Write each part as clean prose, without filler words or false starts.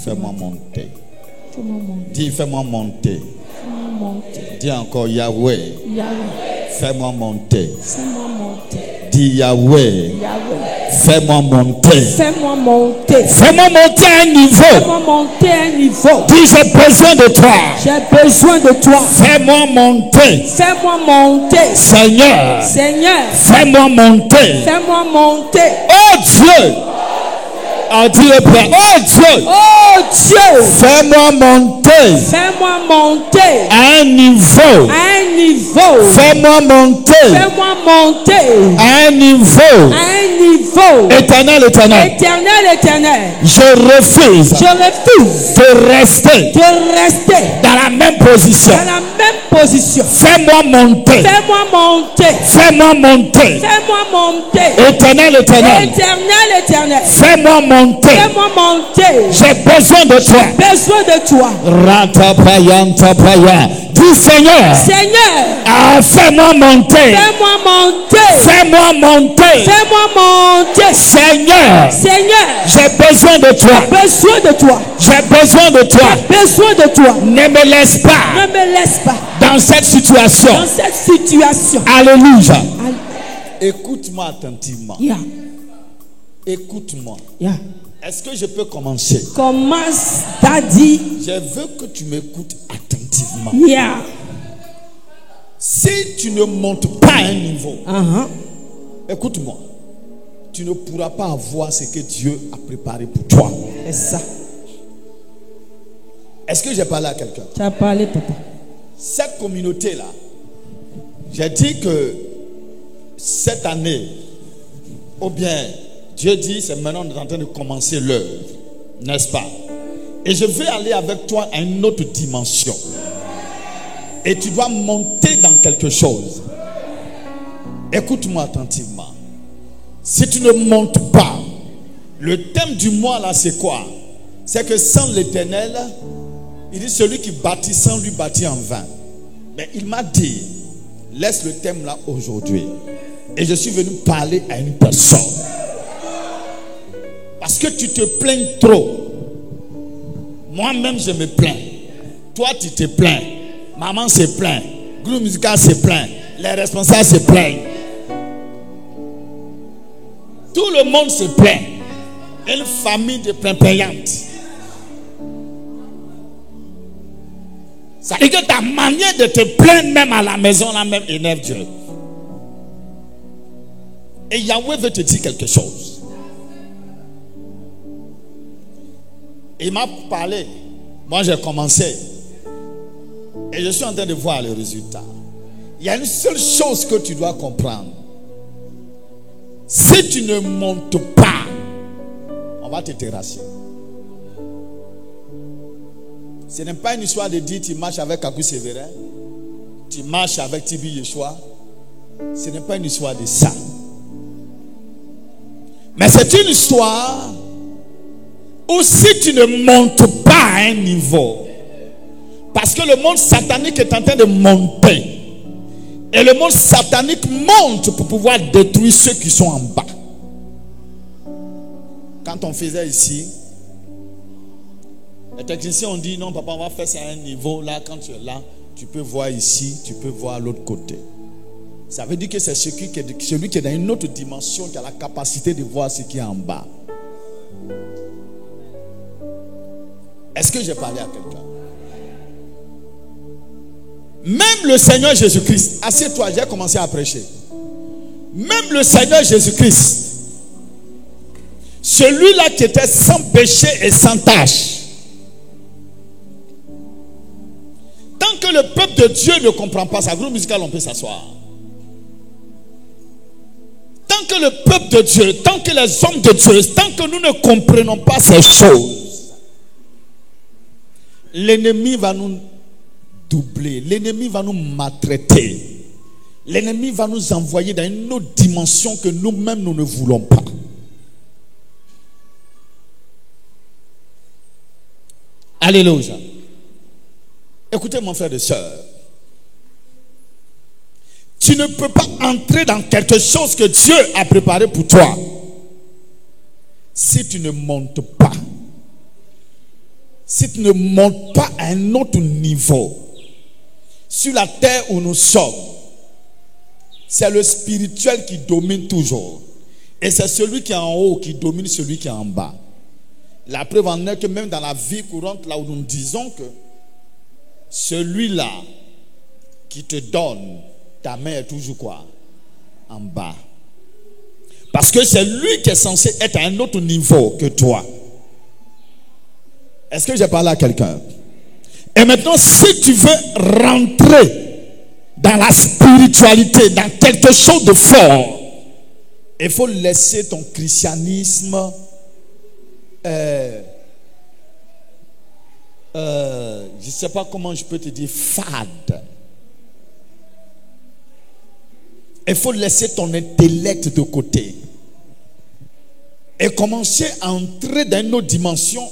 fais-moi monter. Fais-moi monter. Dis, fais-moi monter. Fais-moi monter. Dis encore, Yahweh, Yahweh. fais-moi monter. Fais-moi monter. Dis, Yahweh, Yahweh. fais-moi monter. Fais-moi monter. Fais-moi monter à un niveau. Fais-moi monter à un niveau. Dis, j'ai besoin de toi. J'ai besoin de toi. Fais-moi monter. Fais-moi monter. Seigneur, Seigneur, fais-moi monter. fais-moi monter. Oh Dieu. Ah, dis-le bien. Oh Dieu. Oh Dieu, Fais-moi monter fais-moi monter à un niveau. à un niveau. Fais-moi monter Fais-moi monter à un niveau. à un niveau. Éternel, éternel. Éternel, éternel, Je refuse je refuse de rester de rester dans la même position. dans la même position. Fais-moi monter. Fais-moi monter. Fais-moi monter. Fais-moi monter. Éternel, éternel. Éternel, éternel, Fais-moi monter. fais-moi monter. J'ai besoin de toi. Besoin de toi. Ratapayantapaya. Dis Seigneur. Seigneur, Ah, fais-moi monter. fais-moi monter. Fais-moi monter. Fais-moi monter. Seigneur. Seigneur, J'ai besoin de toi. besoin de toi. J'ai besoin de toi. Besoin de toi. Ne me laisse pas Ne me laisse pas dans cette situation. dans cette situation. Alléluia. Écoute-moi attentivement. Yeah. Écoute-moi. Yeah. Est-ce que je peux commencer? Commence, Daddy. Je veux que tu m'écoutes attentivement. Yeah. Si tu ne montes pas à un niveau, Écoute-moi. tu ne pourras pas avoir ce que Dieu a préparé pour toi. C'est ça. Est-ce que j'ai parlé à quelqu'un? Tu as parlé, papa. Cette communauté-là, j'ai dit que cette année, ou bien Dieu dit, c'est maintenant on est en train de commencer l'œuvre, n'est-ce pas? Et je vais aller avec toi à une autre dimension. Et tu dois monter dans quelque chose. Écoute-moi attentivement. Si tu ne montes pas, le thème du mois là, c'est quoi? C'est que sans l'Éternel, il dit celui qui bâtit sans lui bâtit en vain. Mais il m'a dit, laisse le thème là aujourd'hui. Et je suis venu parler à une personne. Parce que tu te plains trop. Moi-même je me plains. Toi tu te plains. Maman se plaint. Groupe musical se plaint. Les responsables se plaignent. Tout le monde se plaint. Une famille de plaintes. Ça veut dire que ta manière de te plaindre même à la maison, là même énerve Dieu. Et Yahweh veut te dire quelque chose. Il m'a parlé. Moi j'ai commencé. Et je suis en train de voir le résultat. Il y a une seule chose que tu dois comprendre. Si tu ne montes pas, on va te terrasser. Ce n'est pas une histoire de dire tu marches avec Kakou Sévérin, tu marches avec Tibi Yeshua. Ce n'est pas une histoire de ça. Mais c'est une histoire où si tu ne montes pas à un niveau, parce que le monde satanique est en train de monter, et le monde satanique monte pour pouvoir détruire ceux qui sont en bas. Quand on faisait ici, les techniciens ont dit non papa, on va faire ça à un niveau. Là, quand tu es là, tu peux voir ici, tu peux voir l'autre côté. Ça veut dire que c'est celui qui est dans une autre dimension qui a la capacité de voir ce qui est en bas. Est-ce que j'ai parlé à quelqu'un? Même le Seigneur Jésus-Christ, assieds-toi, j'ai commencé à prêcher. Même le Seigneur Jésus-Christ, celui-là qui était sans péché et sans tache, tant que le peuple de Dieu ne comprend pas ça, groupe musical, on peut s'asseoir. Tant que le peuple de Dieu, tant que les hommes de Dieu, tant que nous ne comprenons pas ces choses, l'ennemi va nous doubler, l'ennemi va nous maltraiter, l'ennemi va nous envoyer dans une autre dimension que nous-mêmes nous ne voulons pas. Alléluia. Écoutez mon frère et soeur, tu ne peux pas entrer dans quelque chose que Dieu a préparé pour toi si tu ne montes pas. si tu ne montes pas à un autre niveau, sur la terre où nous sommes, c'est le spirituel qui domine toujours. Et c'est celui qui est en haut qui domine celui qui est en bas. La preuve en est que même dans la vie courante, là où nous disons que celui-là qui te donne, ta main est toujours quoi? En bas. Parce que c'est lui qui est censé être à un autre niveau que toi. Est-ce que j'ai parlé à quelqu'un? Et maintenant, si tu veux rentrer dans la spiritualité, dans quelque chose de fort, il faut laisser ton christianisme je ne sais pas comment je peux te dire, fade. Il faut laisser ton intellect de côté et commencer à entrer dans une autre dimension.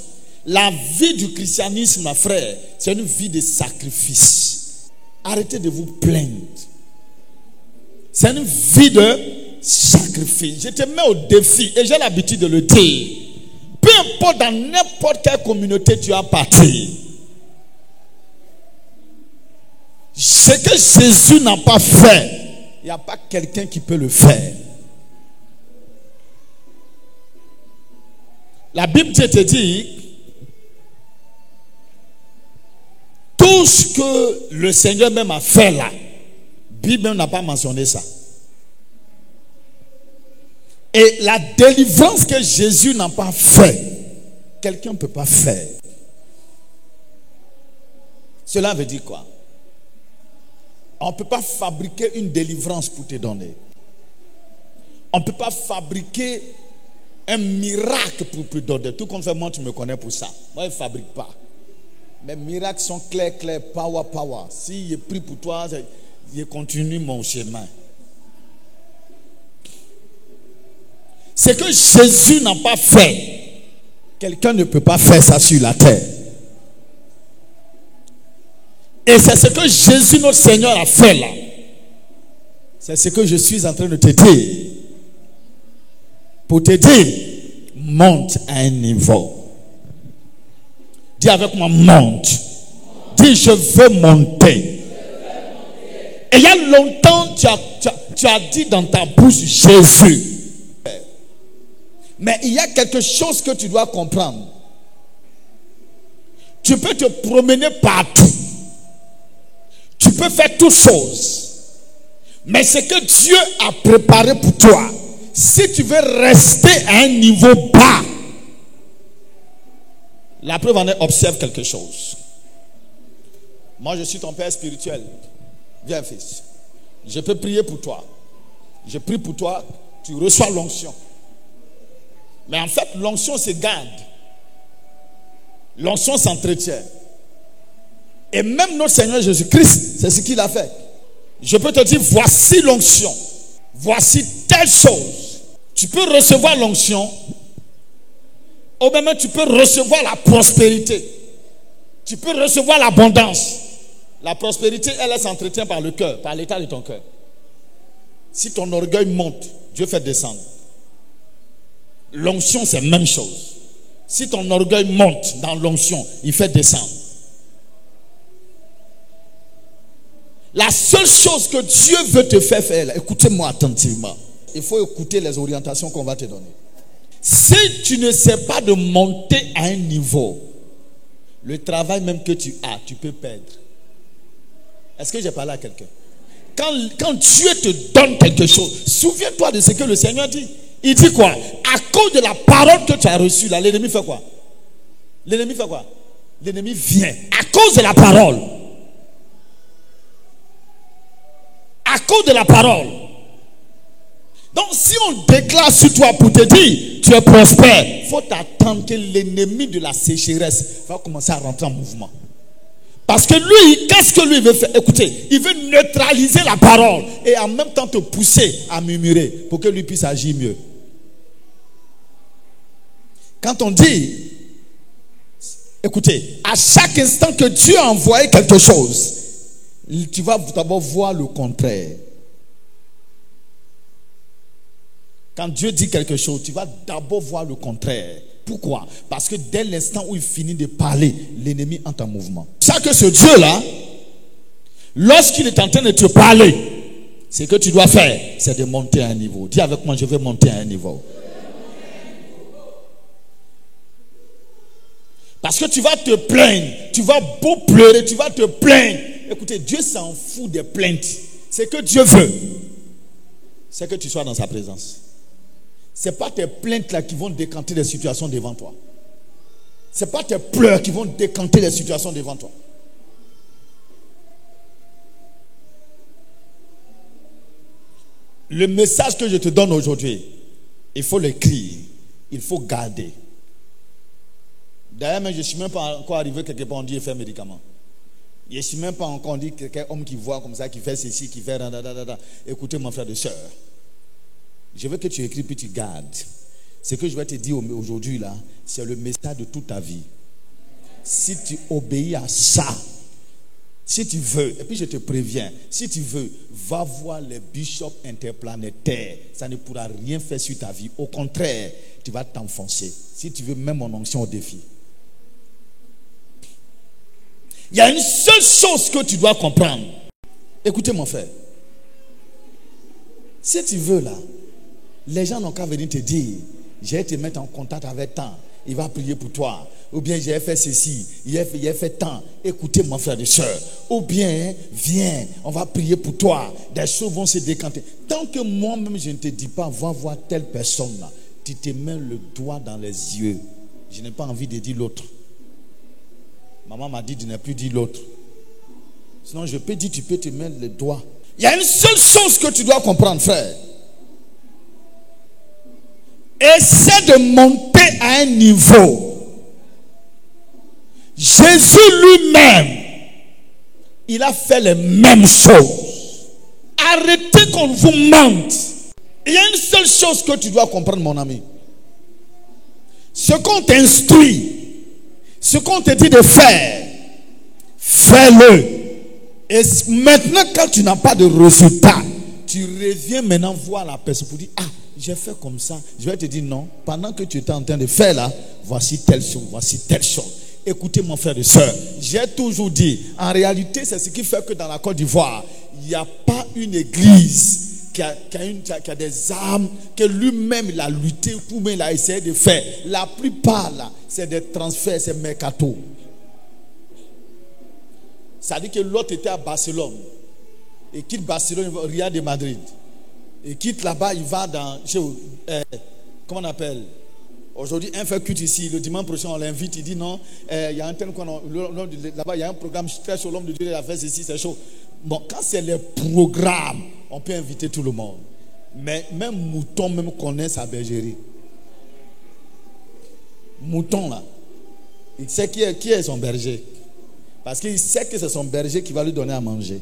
La vie du christianisme, ma frère, c'est une vie de sacrifice. Arrêtez de vous plaindre. C'est une vie de sacrifice. Je te mets au défi et j'ai l'habitude de le dire. Peu importe dans n'importe quelle communauté tu as parti, ce que Jésus n'a pas fait, il n'y a pas quelqu'un qui peut le faire. La Bible te dit, tout ce que le Seigneur même a fait là, la Bible même n'a pas mentionné ça. Et la délivrance que Jésus n'a pas fait, quelqu'un ne peut pas faire. Cela veut dire quoi? On ne peut pas fabriquer une délivrance pour te donner. On ne peut pas fabriquer un miracle pour te donner. Tout comme moi, tu me connais pour ça. Moi, je ne fabrique pas. Mes miracles sont clairs, power. Si je prie pour toi, je continue mon chemin. Ce que Jésus n'a pas fait, quelqu'un ne peut pas faire ça sur la terre. Et c'est ce que Jésus notre Seigneur a fait là. C'est ce que je suis en train de te dire. Pour te dire, monte à un niveau. Dis avec moi, monte. Dis, je veux monter. Et il y a longtemps, tu as dit dans ta bouche Jésus. Mais il y a quelque chose que tu dois comprendre. Tu peux te promener partout. Tu peux faire toutes choses. Mais ce que Dieu a préparé pour toi, si tu veux rester à un niveau bas, la preuve en est, observe quelque chose. Moi, je suis ton père spirituel. Viens, fils. Je peux prier pour toi. Je prie pour toi, tu reçois l'onction. Mais en fait, l'onction se garde. L'onction s'entretient. Et même notre Seigneur Jésus-Christ, c'est ce qu'il a fait. Je peux te dire, voici l'onction. Voici telle chose. Tu peux recevoir l'onction. Ou même tu peux recevoir la prospérité. Tu peux recevoir l'abondance. La prospérité, elle s'entretient par le cœur, par l'état de ton cœur. Si ton orgueil monte, Dieu fait descendre. L'onction, c'est la même chose. Si ton orgueil monte dans l'onction, il fait descendre. La seule chose que Dieu veut te faire faire, écoutez-moi attentivement. Il faut écouter les orientations qu'on va te donner. Si tu ne sais pas de monter à un niveau, le travail même que tu as, tu peux perdre. Est-ce que j'ai parlé à quelqu'un? Quand Dieu te donne quelque chose, souviens-toi de ce que le Seigneur dit. Il dit quoi? À cause de la parole que tu as reçue, là, l'ennemi fait quoi? L'ennemi fait quoi? L'ennemi vient. À cause de la parole. À cause de la parole. Donc, si on déclare sur toi pour te dire, tu es prospère, il faut attendre que l'ennemi de la sécheresse va commencer à rentrer en mouvement. Parce que lui, qu'est-ce que lui veut faire? Écoutez, il veut neutraliser la parole et en même temps te pousser à murmurer pour que lui puisse agir mieux. Quand on dit, écoutez, à chaque instant que Dieu a envoyé quelque chose, tu vas d'abord voir le contraire. Quand Dieu dit quelque chose, tu vas d'abord voir le contraire. Pourquoi? Parce que dès l'instant où il finit de parler, l'ennemi entre en mouvement. C'est ça que ce Dieu-là, lorsqu'il est en train de te parler, ce que tu dois faire, c'est de monter à un niveau. Dis avec moi, je vais monter à un niveau. Parce que tu vas te plaindre, tu vas beau pleurer, tu vas te plaindre. Écoutez, Dieu s'en fout des plaintes. Ce que Dieu veut, c'est que tu sois dans sa présence. Ce n'est pas tes plaintes là qui vont décanter les situations devant toi. Ce n'est pas tes pleurs qui vont décanter les situations devant toi. Le message que je te donne aujourd'hui, il faut l'écrire, il faut garder. D'ailleurs, je ne suis même pas encore arrivé quelque part, on dit effet médicament. Je ne suis même pas encore, on dit quelqu'un homme qui voit comme ça, qui fait ceci, qui fait... Écoutez mon frère et soeur, je veux que tu écris puis tu gardes. Ce que je vais te dire aujourd'hui là, c'est le message de toute ta vie. Si tu obéis à ça, si tu veux, et puis je te préviens, si tu veux, va voir les bishops interplanétaires. Ça ne pourra rien faire sur ta vie. Au contraire, tu vas t'enfoncer. Si tu veux, même mon onction au défi. Il y a une seule chose que tu dois comprendre. Écoutez mon frère. Si tu veux là, les gens n'ont qu'à venir te dire, je vais te mettre en contact avec tant, il va prier pour toi. Ou bien j'ai fait ceci, il a fait tant. Écoutez mon frère et soeur. Ou bien viens, on va prier pour toi. Des choses vont se décanter. Tant que moi-même je ne te dis pas, va voir telle personne là, tu te mets le doigt dans les yeux. Je n'ai pas envie de dire l'autre. Maman m'a dit de ne plus dire l'autre. Sinon je peux dire, tu peux te mettre le doigt. Il y a une seule chose que tu dois comprendre, frère. Essaie de monter à un niveau. Jésus lui-même, il a fait les mêmes choses. Arrêtez qu'on vous mente. Il y a une seule chose que tu dois comprendre, mon ami. Ce qu'on t'instruit, ce qu'on te dit de faire, fais-le. Et maintenant, quand tu n'as pas de résultat, tu reviens maintenant voir la personne pour dire, ah, j'ai fait comme ça. Je vais te dire non. Pendant que tu étais en train de faire là, voici telle chose, voici telle chose. Écoutez mon frère et soeur, j'ai toujours dit, en réalité, c'est ce qui fait que dans la Côte d'Ivoire, il n'y a pas une église qui a des armes, que lui-même il a lutté, ou même il a essayé de faire. La plupart là, c'est des transferts, c'est mercato. Ça dit que l'autre était à Barcelone. Et quitte Barcelone, il va au Real de Madrid. Et quitte là-bas, il va dans... comment on appelle? Aujourd'hui, un fait culte ici. Le dimanche prochain, on l'invite. Il dit non, il y a un tel... Là-bas, il y a un programme très chaud. L'homme de Dieu, il a fait ceci, c'est chaud. Bon, quand c'est les programmes, on peut inviter tout le monde. Mais même Mouton même connaît sa bergerie. Mouton, là, il sait qui est son berger. Parce qu'il sait que c'est son berger qui va lui donner à manger.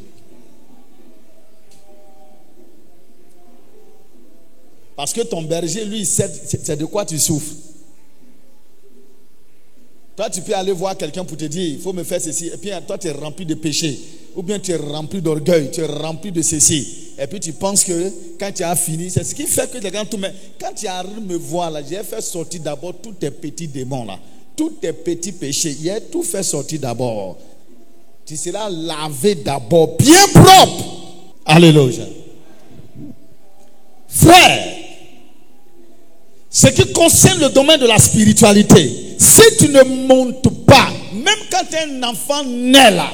Parce que ton berger, lui, c'est de quoi tu souffres. Toi, tu peux aller voir quelqu'un pour te dire, il faut me faire ceci. Et puis, toi, tu es rempli de péché. Ou bien tu es rempli d'orgueil, tu es rempli de ceci. Et puis, tu penses que quand tu as fini, c'est ce qui fait que les gens tout mettent. Quand tu arrives me voir, là, j'ai fait sortir d'abord tous tes petits démons, là. Tous tes petits péchés. Il a tout fait sortir d'abord. Tu seras lavé d'abord, bien propre. Alléluia. Frère, ce qui concerne le domaine de la spiritualité, si tu ne montes pas, même quand un enfant naît là,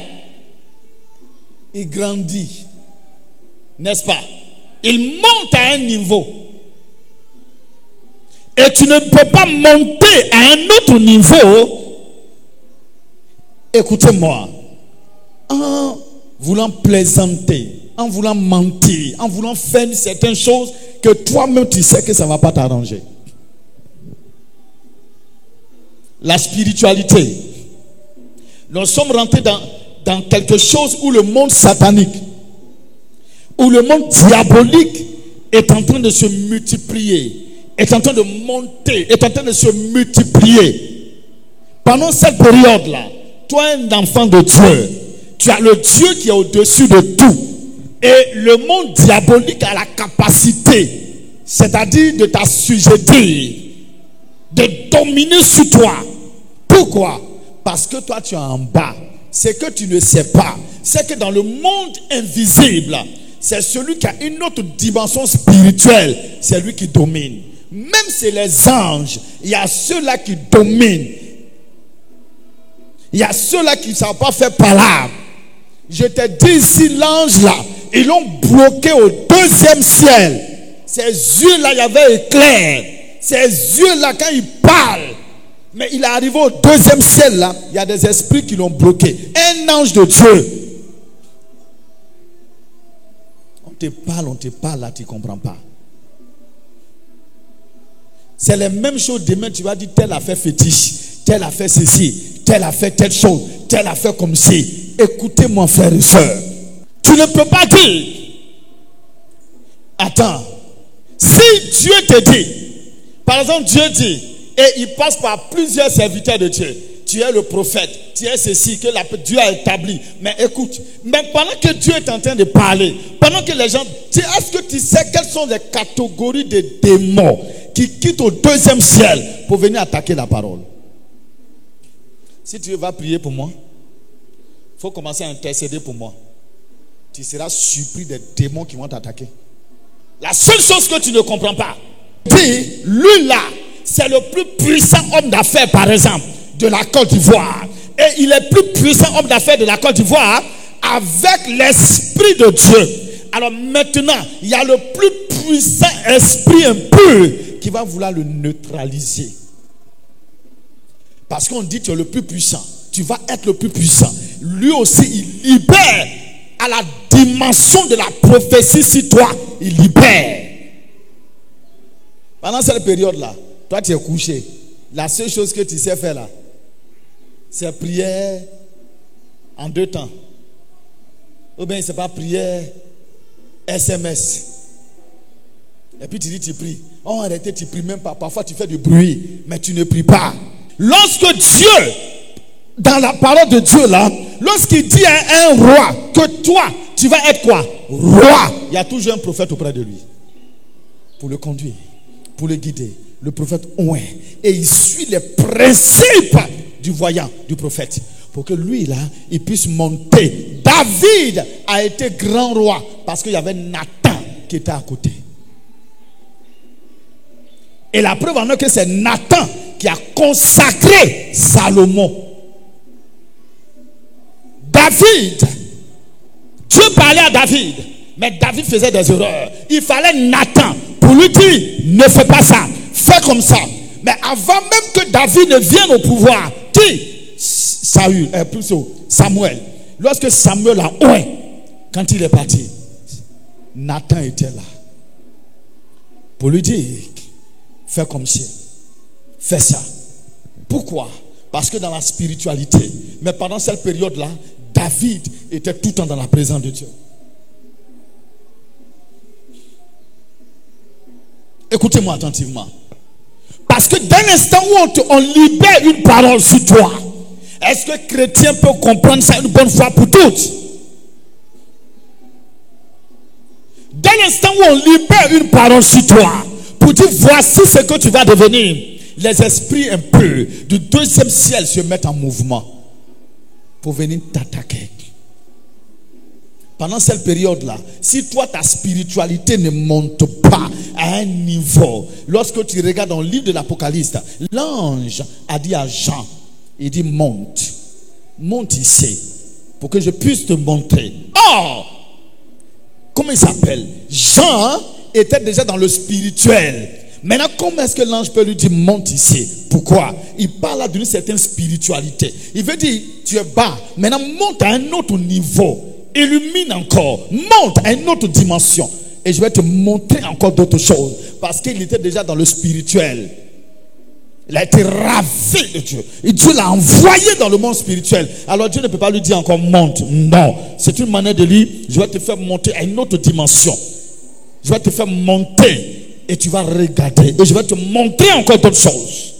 il grandit, n'est-ce pas? Il monte à un niveau. Et tu ne peux pas monter à un autre niveau, écoutez-moi, en voulant plaisanter, en voulant mentir, en voulant faire certaines choses que toi-même tu sais que ça ne va pas t'arranger. La spiritualité. Nous sommes rentrés dans quelque chose où le monde satanique, où le monde diabolique est en train de se multiplier, est en train de monter, est en train de se multiplier. Pendant cette période-là, toi, un enfant de Dieu, tu as le Dieu qui est au-dessus de tout. Et le monde diabolique a la capacité, c'est-à-dire de t'assujettir de dominer sur toi. Pourquoi? Parce que toi tu es en bas. Ce que tu ne sais pas, c'est que dans le monde invisible, c'est celui qui a une autre dimension spirituelle, c'est lui qui domine. Même si les anges, il y a ceux-là qui dominent. Il y a ceux-là qui ne savent pas faire palabre. Je te dis ici, l'ange là, ils l'ont bloqué au 2e ciel. Ses yeux là, il y avait éclair. Ses yeux là, quand il parle, mais il est arrivé au 2e ciel là, il y a des esprits qui l'ont bloqué. Un ange de Dieu. On te parle là, tu ne comprends pas. C'est les mêmes choses. Demain, tu vas dire tel a fait fétiche, tel a fait ceci, tel a fait telle chose, tel a fait comme ci. Écoutez-moi, frères et sœurs. Tu ne peux pas dire. Attends. Si Dieu te dit, par exemple, Dieu dit, et il passe par plusieurs serviteurs de Dieu. Tu es le prophète, tu es ceci que Dieu a établi. Mais écoute, mais pendant que Dieu est en train de parler, pendant que les gens, est-ce que tu sais quelles sont les catégories de démons qui quittent au 2e ciel pour venir attaquer la parole? Si tu vas prier pour moi, il faut commencer à intercéder pour moi. Tu seras surpris des démons qui vont t'attaquer. La seule chose que tu ne comprends pas, dis, lui là, c'est le plus puissant homme d'affaires, par exemple, de la Côte d'Ivoire. Et il est plus puissant homme d'affaires de la Côte d'Ivoire avec l'esprit de Dieu. Alors maintenant, il y a le plus puissant esprit impur qui va vouloir le neutraliser. Parce qu'on dit que tu es le plus puissant. Tu vas être le plus puissant. Lui aussi, il libère à la dimension de la prophétie sur toi. Il libère. Pendant cette période-là, toi tu es couché. La seule chose que tu sais faire là, c'est prière en 2 temps. Ou bien c'est pas prière SMS. Et puis tu dis tu pries. Oh arrêtez, tu pries même pas. Parfois tu fais du bruit, mais tu ne pries pas. Lorsque Dieu, dans la parole de Dieu là, lorsqu'il dit à un roi que toi tu vas être quoi? Roi. Il y a toujours un prophète auprès de lui pour le conduire, pour le guider. Le prophète oint et il suit les principes du voyant, du prophète, pour que lui là, il puisse monter. David a été grand roi parce qu'il y avait Nathan qui était à côté. Et la preuve en est que c'est Nathan qui a consacré Salomon. David, Dieu parlait à David, mais David faisait des erreurs. Il fallait Nathan pour lui dire, ne fais pas ça. Fais comme ça. Mais avant même que David ne vienne au pouvoir, Samuel. Lorsque Samuel a oint, quand il est parti, Nathan était là. Pour lui dire, fais comme ci. Fais ça. Pourquoi? Parce que dans la spiritualité, mais pendant cette période-là, David était tout le temps dans la présence de Dieu. Écoutez-moi attentivement. Parce que d'un instant où on libère une parole sur toi, est-ce que chrétien peut comprendre ça une bonne fois pour toutes? D'un instant où on libère une parole sur toi, pour dire voici ce que tu vas devenir, les esprits impurs du 2e ciel se mettent en mouvement pour venir t'attaquer. Pendant cette période-là, si toi ta spiritualité ne monte pas à un niveau, lorsque tu regardes dans le livre de l'Apocalypse, l'ange a dit à Jean, il dit monte ici pour que je puisse te montrer. Or, comment il s'appelle? Jean était déjà dans le spirituel. Maintenant, comment est-ce que l'ange peut lui dire monte ici? Pourquoi? Il parle là d'une certaine spiritualité. Il veut dire tu es bas, maintenant monte à un autre niveau. Illumine encore, monte à une autre dimension. Et je vais te montrer encore d'autres choses. Parce qu'il était déjà dans le spirituel. Il a été ravi de Dieu. Et Dieu l'a envoyé dans le monde spirituel. Alors Dieu ne peut pas lui dire encore monte. Non. C'est une manière de dire, je vais te faire monter à une autre dimension. Je vais te faire monter. Et tu vas regarder. Et je vais te montrer encore d'autres choses.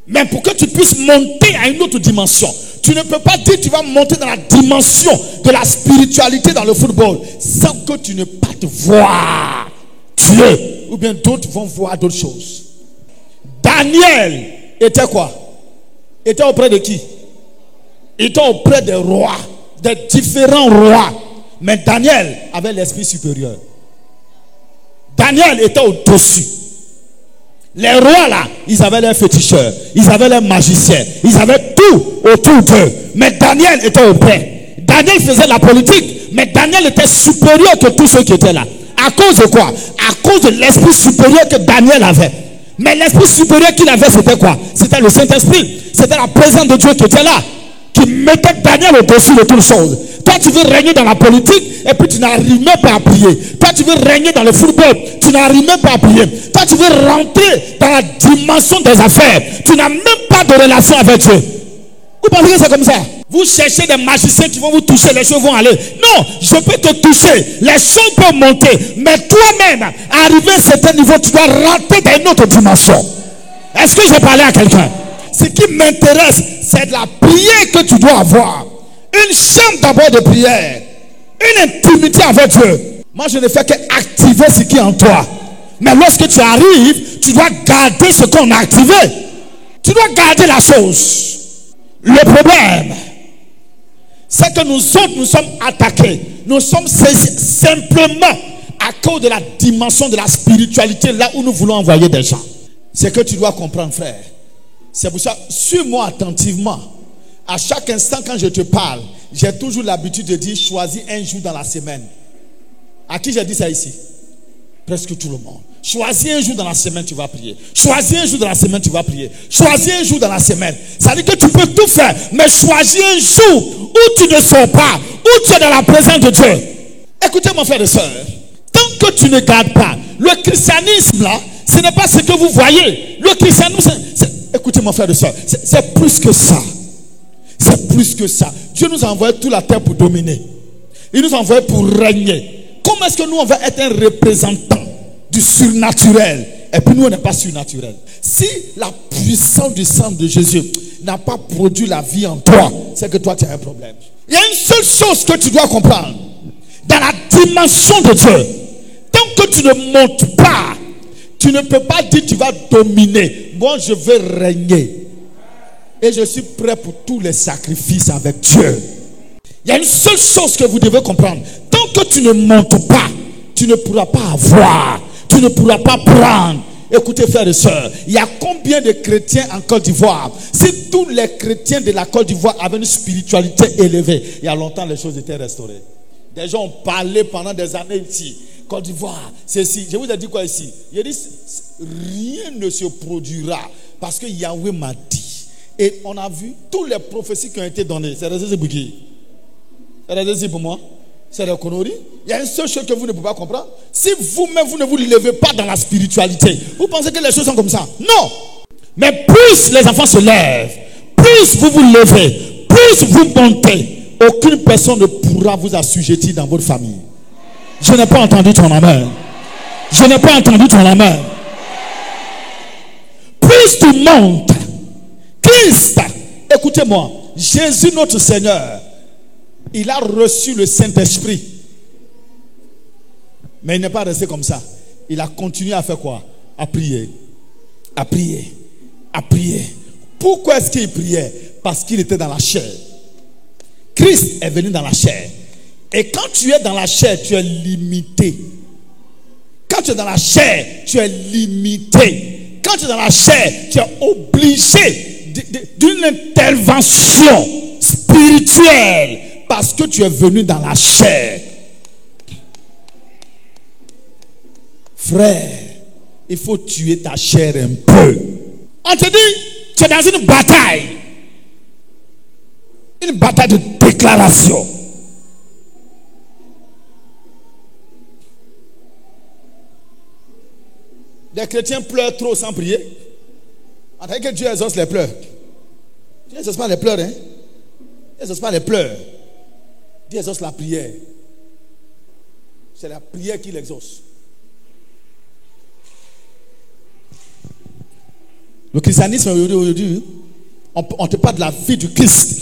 Mais pour que tu puisses monter à une autre dimension, tu ne peux pas dire que tu vas monter dans la dimension de la spiritualité dans le football sans que tu ne pas te voir Dieu. Ou bien d'autres vont voir d'autres choses. Daniel était quoi? Était auprès de qui? Il était auprès des rois, des différents rois. Mais Daniel avait l'esprit supérieur. Daniel était au-dessus. Les rois là, ils avaient leurs féticheurs, ils avaient leurs magiciens, ils avaient tout autour d'eux. Mais Daniel était auprès. Daniel faisait la politique, mais Daniel était supérieur que tous ceux qui étaient là. À cause de quoi? À cause de l'esprit supérieur que Daniel avait. Mais l'esprit supérieur qu'il avait, c'était quoi? C'était le Saint-Esprit. C'était la présence de Dieu qui était là, qui mettait Daniel au-dessus de toutes choses. Toi, tu veux régner dans la politique et puis tu n'arrives même pas à prier. Toi, tu veux régner dans le football, tu n'arrives même pas à prier. Toi, tu veux rentrer dans la dimension des affaires, tu n'as même pas de relation avec Dieu. Vous pensez que c'est comme ça? Vous cherchez des magiciens qui vont vous toucher, les choses vont aller. Non, je peux te toucher, les choses peuvent monter, mais toi-même, arrivé à un certain niveau, tu dois rentrer dans une autre dimension. Est-ce que j'ai parlé à quelqu'un? Ce qui m'intéresse, c'est de la prière que tu dois avoir. Une chambre d'abord de prière, une intimité avec Dieu. Moi, je ne fais qu'activer ce qui est en toi. Mais lorsque tu arrives, tu dois garder ce qu'on a activé. Tu dois garder la chose. Le problème, c'est que nous autres, nous sommes attaqués. Nous sommes saisis simplement à cause de la dimension de la spiritualité, là où nous voulons envoyer des gens. C'est que tu dois comprendre, frère. C'est pour ça, suis-moi attentivement. À chaque instant, quand je te parle, j'ai toujours l'habitude de dire, choisis un jour dans la semaine. À qui j'ai dit ça ici? Presque tout le monde. Choisis un jour dans la semaine, tu vas prier. Choisis un jour dans la semaine, tu vas prier. Choisis un jour dans la semaine. Ça veut dire que tu peux tout faire, mais choisis un jour où tu ne sors pas, où tu es dans la présence de Dieu. Écoutez, mon frère et soeur, tant que tu ne gardes pas le christianisme là, ce n'est pas ce que vous voyez. Le christianisme, écoutez, mon frère et soeur, c'est plus que ça. C'est plus que ça. Dieu nous a envoyé toute la terre pour dominer. Il nous a envoyé pour régner. Comment est-ce que nous on va être un représentant du surnaturel et puis nous on n'est pas surnaturel? Si la puissance du sang de Jésus n'a pas produit la vie en toi, c'est que toi tu as un problème. Il y a une seule chose que tu dois comprendre. Dans la dimension de Dieu, tant que tu ne montes pas, tu ne peux pas dire tu vas dominer. Moi je veux régner. Et je suis prêt pour tous les sacrifices avec Dieu. Il y a une seule chose que vous devez comprendre. Tant que tu ne montes pas, tu ne pourras pas avoir. Tu ne pourras pas prendre. Écoutez, frères et sœurs, il y a combien de chrétiens en Côte d'Ivoire? Si tous les chrétiens de la Côte d'Ivoire avaient une spiritualité élevée, il y a longtemps les choses étaient restaurées. Des gens ont parlé pendant des années ici. Côte d'Ivoire, c'est ici. Je vous ai dit quoi ici? J'ai dit, rien ne se produira parce que Yahweh m'a dit. Et on a vu toutes les prophéties qui ont été données. C'est resté pour qui? C'est resté pour moi? C'est des conneries. Il y a une seule chose que vous ne pouvez pas comprendre. Si vous-même, vous ne vous levez pas dans la spiritualité, vous pensez que les choses sont comme ça? Non. Mais plus les enfants se lèvent, plus vous vous levez, plus vous montez, aucune personne ne pourra vous assujettir dans votre famille. Je n'ai pas entendu ton amen. Je n'ai pas entendu ton amen. Plus tu montes, Christ, écoutez-moi, Jésus notre Seigneur, il a reçu le Saint-Esprit. Mais il n'est pas resté comme ça. Il a continué à faire quoi? À prier. À prier. À prier. Pourquoi est-ce qu'il priait? Parce qu'il était dans la chair. Christ est venu dans la chair. Et quand tu es dans la chair, tu es limité. Quand tu es dans la chair, tu es limité. Quand tu es dans la chair, tu es obligé d'une intervention spirituelle. Parce que tu es venu dans la chair. Frère, il faut tuer ta chair un peu. On te dit, tu es dans une bataille. Une bataille de déclaration. Les chrétiens pleurent trop sans prier. On dirait que Dieu exauce les pleurs. Dieu n'exauce pas les pleurs, hein? Dieu n'exauce pas les pleurs. Dieu exauce la prière. C'est la prière qui l'exauce. Le christianisme aujourd'hui, on te parle de la vie du Christ.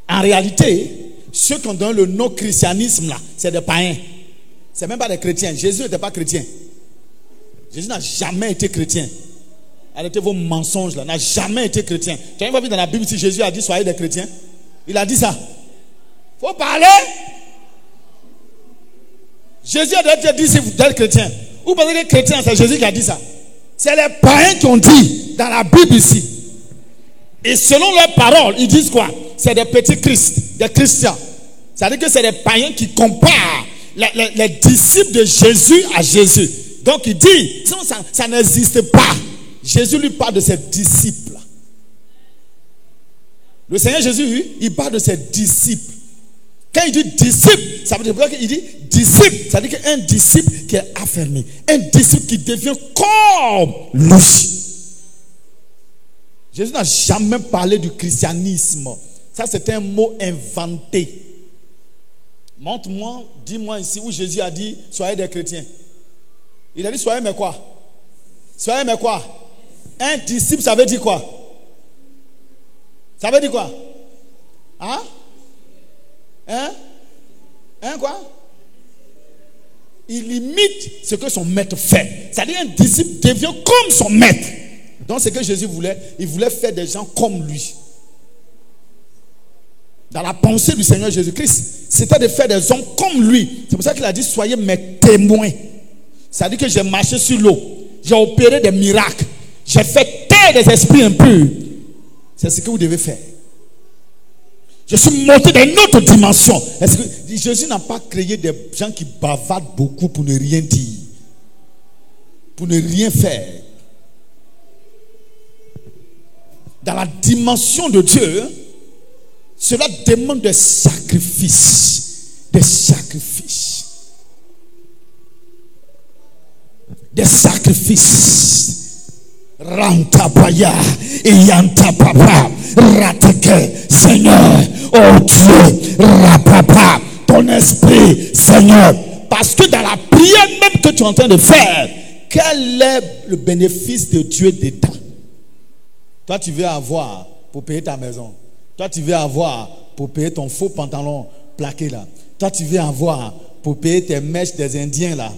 En réalité, ceux qui ont donné le nom christianisme là, c'est des païens. C'est même pas des chrétiens. Jésus n'était pas chrétien. Jésus n'a jamais été chrétien. Arrêtez vos mensonges là. N'a jamais été chrétien. Tu as pas vu dans la Bible si Jésus a dit soyez des chrétiens? Il a dit ça. Faut parler. Jésus a dit si vous êtes chrétien. Vous pensez que chrétien c'est Jésus qui a dit ça? C'est les païens qui ont dit dans la Bible ici. Et selon leurs paroles, ils disent quoi? C'est des petits Christ, des chrétiens. C'est-à-dire que c'est des païens qui comparent les disciples de Jésus à Jésus. Donc il dit, sinon ça n'existe pas. Jésus lui parle de ses disciples. Le Seigneur Jésus, il parle de ses disciples. Quand il dit disciple, ça veut dire qu'il dit disciple. Ça veut dire qu'un disciple qui est affermi. Un disciple qui devient comme lui. Jésus n'a jamais parlé du christianisme. Ça, c'est un mot inventé. Montre-moi, dis-moi ici où Jésus a dit soyez des chrétiens. Il a dit soyez mais quoi? Soyez mais quoi? Un disciple, ça veut dire quoi? Ça veut dire quoi? Hein? Quoi? Il imite ce que son maître fait. C'est-à-dire un disciple devient comme son maître. Donc ce que Jésus voulait, il voulait faire des gens comme lui. Dans la pensée du Seigneur Jésus-Christ, c'était de faire des hommes comme lui. C'est pour ça qu'il a dit soyez mes témoins. C'est-à-dire que j'ai marché sur l'eau, j'ai opéré des miracles, j'ai fait taire des esprits impurs. C'est ce que vous devez faire. Je suis monté dans une autre dimension. Est-ce que Jésus n'a pas créé des gens qui bavardent beaucoup pour ne rien dire, pour ne rien faire? Dans la dimension de Dieu, cela demande des sacrifices. Des sacrifices. Des sacrifices. Rantabaya et Yantapapa. Rateke, Seigneur, oh Dieu, Rapapa, ton esprit, Seigneur. Parce que dans la prière même que tu es en train de faire, quel est le bénéfice de Dieu dedans? Toi, tu veux avoir pour payer ta maison. Toi, tu veux avoir pour payer ton faux pantalon plaqué là. Toi, tu veux avoir pour payer tes mèches des Indiens là.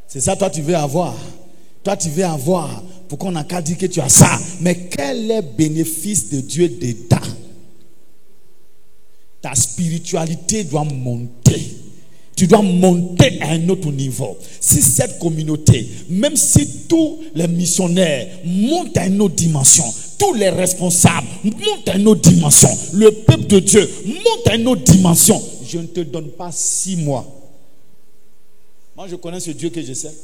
C'est ça, toi, tu veux avoir. Toi, tu veux avoir pour qu'on n'a qu'à dire que tu as ça. Mais quel est le bénéfice de Dieu dedans? Ta spiritualité doit monter. Tu dois monter à un autre niveau. Si cette communauté, même si tous les missionnaires montent à une autre dimension, tous les responsables montent à une autre dimension, le peuple de Dieu monte à une autre dimension, je ne te donne pas 6 mois. Moi, je connais ce Dieu que je sais.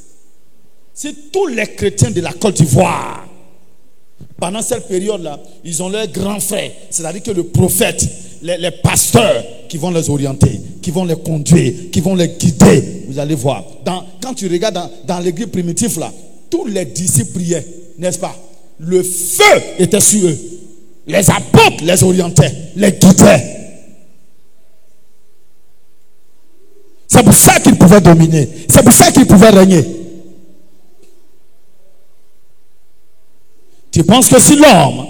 Si tous les chrétiens de la Côte d'Ivoire, pendant cette période-là, ils ont leurs grands frères, c'est-à-dire que le prophète, les pasteurs qui vont les orienter, qui vont les conduire, qui vont les guider, vous allez voir. Quand tu regardes dans l'église primitive là, tous les disciples priaient, n'est-ce pas? Le feu était sur eux. Les apôtres les orientaient, les guidaient. C'est pour ça qu'ils pouvaient dominer. C'est pour ça qu'ils pouvaient régner. Tu penses que si l'homme,